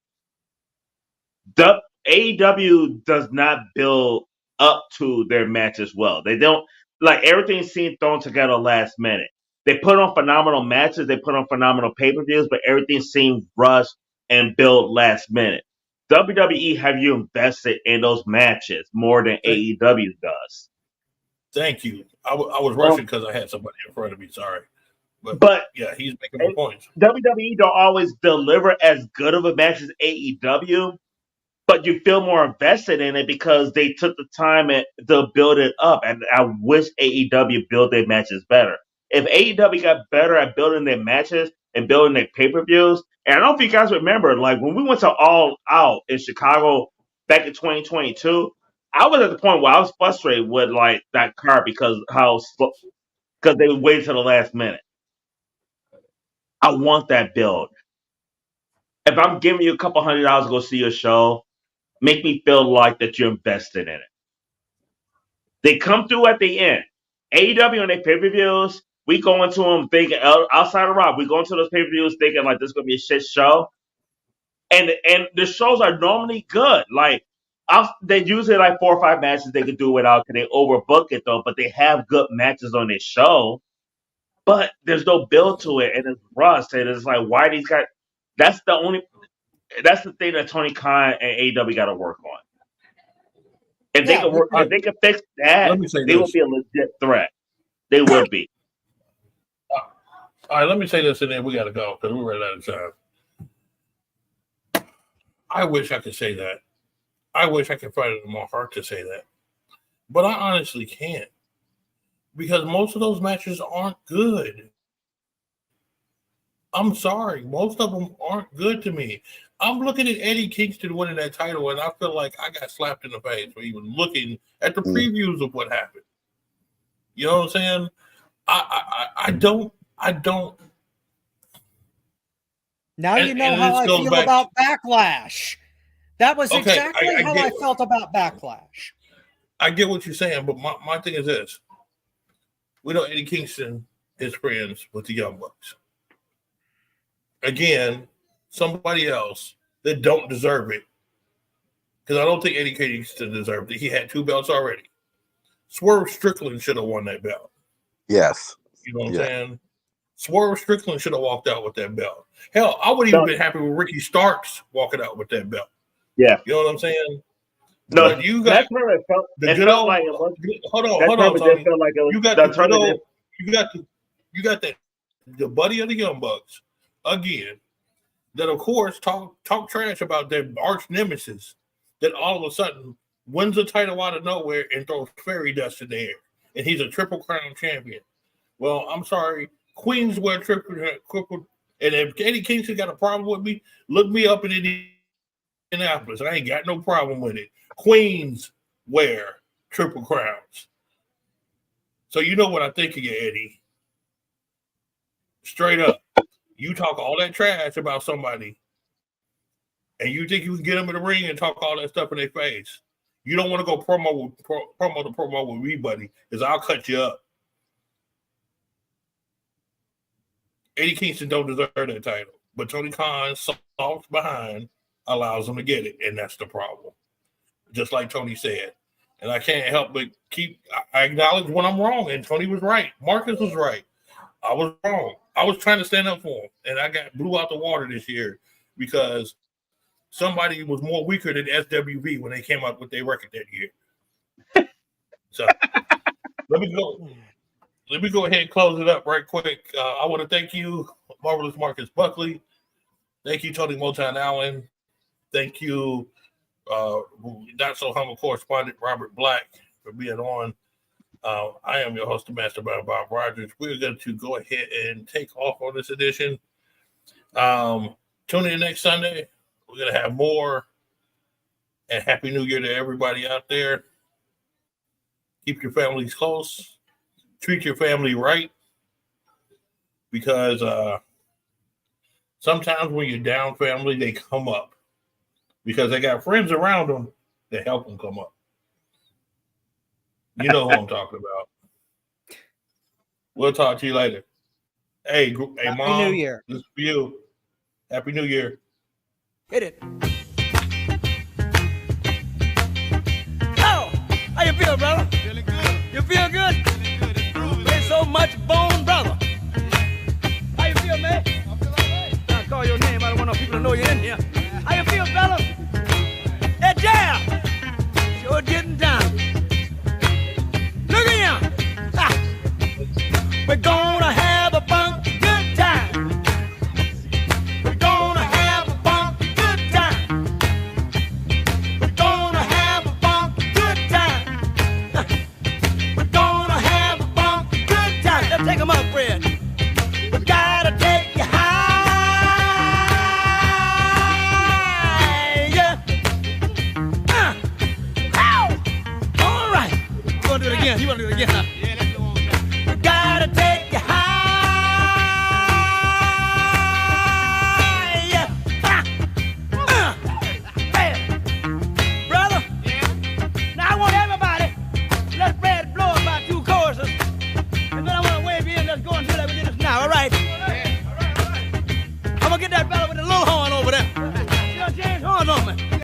The AEW does not build up to their matches well. They don't like everything seems thrown together last minute. They put on phenomenal matches, they put on phenomenal pay-per-views, but everything seems rushed and built last minute. WWE have you invested in those matches more than AEW does. Thank you. I was rushing because I had somebody in front of me. Sorry. But yeah, he's making my points. WWE don't always deliver as good of a match as AEW, but you feel more invested in it because they took the time to build it up. And I wish AEW built their matches better. If AEW got better at building their matches and building their pay-per-views, and I don't know if you guys remember, like when we went to All Out in Chicago back in 2022, I was at the point where I was frustrated with like that card because they waited till the last minute. I want that build. If I'm giving you a couple $100 to go see your show, make me feel like that you're invested in it. They come through at the end. AEW on their pay-per-views, we go into them thinking outside of Rock, we go into those pay-per-views thinking like this is gonna be a shit show. And the shows are normally good. Like they usually like 4 or 5 matches they could do without because they overbook it though, but they have good matches on their show. But there's no build to it and it's rust. And it's like why these guys that's the thing that Tony Khan and AEW gotta work on. If they could if they could fix that, they would be a legit threat. They would be. All right, let me say this, and then we got to go because we're running out of time. I wish I could say that. I wish I could find it in my heart to say that, but I honestly can't because most of those matches aren't good. I'm sorry, most of them aren't good to me. I'm looking at Eddie Kingston winning that title, and I feel like I got slapped in the face for even looking at the previews of what happened. You know what I'm saying? I don't. Now you know how I feel about Backlash. That was exactly how I felt about Backlash. I get what you're saying, but my thing is this. We know Eddie Kingston is friends with the Young Bucks. Again, somebody else that don't deserve it. Because I don't think Eddie Kingston deserved it. He had 2 belts already. Swerve Strickland should have won that belt. Yes. You know what I'm saying? Swerve Strickland should have walked out with that belt. Hell, I would even been happy with Ricky Starks walking out with that belt. Yeah. You know what I'm saying? No, but you got it felt like it was. Hold on, Tony. Like it was, you got the buddy of the Young Bucks again. That of course talk trash about their arch nemesis. That all of a sudden wins the title out of nowhere and throws fairy dust in the air, and he's a Triple Crown champion. Well, I'm sorry, Queens wear triple, and if Eddie Kingston got a problem with me, look me up in Indianapolis. I ain't got no problem with it. Queens wear Triple Crowns. So you know what I think of you, Eddie. Straight up. You talk all that trash about somebody, and you think you can get them in the ring and talk all that stuff in their face. You don't want to go promo with me, buddy, because I'll cut you up. Eddie Kingston don't deserve that title, but Tony Khan's soft behind allows him to get it, and that's the problem. Just like Tony said. And I can't help but I acknowledge when I'm wrong, and Tony was right. Marcus was right. I was wrong. I was trying to stand up for him, and I got blew out the water this year because somebody was more weaker than SWV when they came out with their record that year. So let me go ahead and close it up right quick. I want to thank you, Marvelous Marcus Buckley. Thank you, Tony Motown Allen. Thank you, not so humble correspondent Robert Black, for being on. I am your host, the Mastermind Bob Rogers. We're going to go ahead and take off on this edition. Tune in next Sunday. We're going to have more. And Happy New Year to everybody out there. Keep your families close. Treat your family right. Because sometimes when you're down, family, they come up. Because they got friends around them that help them come up. You know who I'm talking about. We'll talk to you later. Hey, Mom. Happy New Year. This is for you. Happy New Year. Hit it. Oh, how you feel, brother? Feeling good. You feel good? Feeling good. It's groovy. Play so much bone, brother. How you feel, man? I feel all right. I'll call your name. I don't want no people to know you're in here. How you feel, fella? That jam. Sure getting down. Look at him. We're gonna have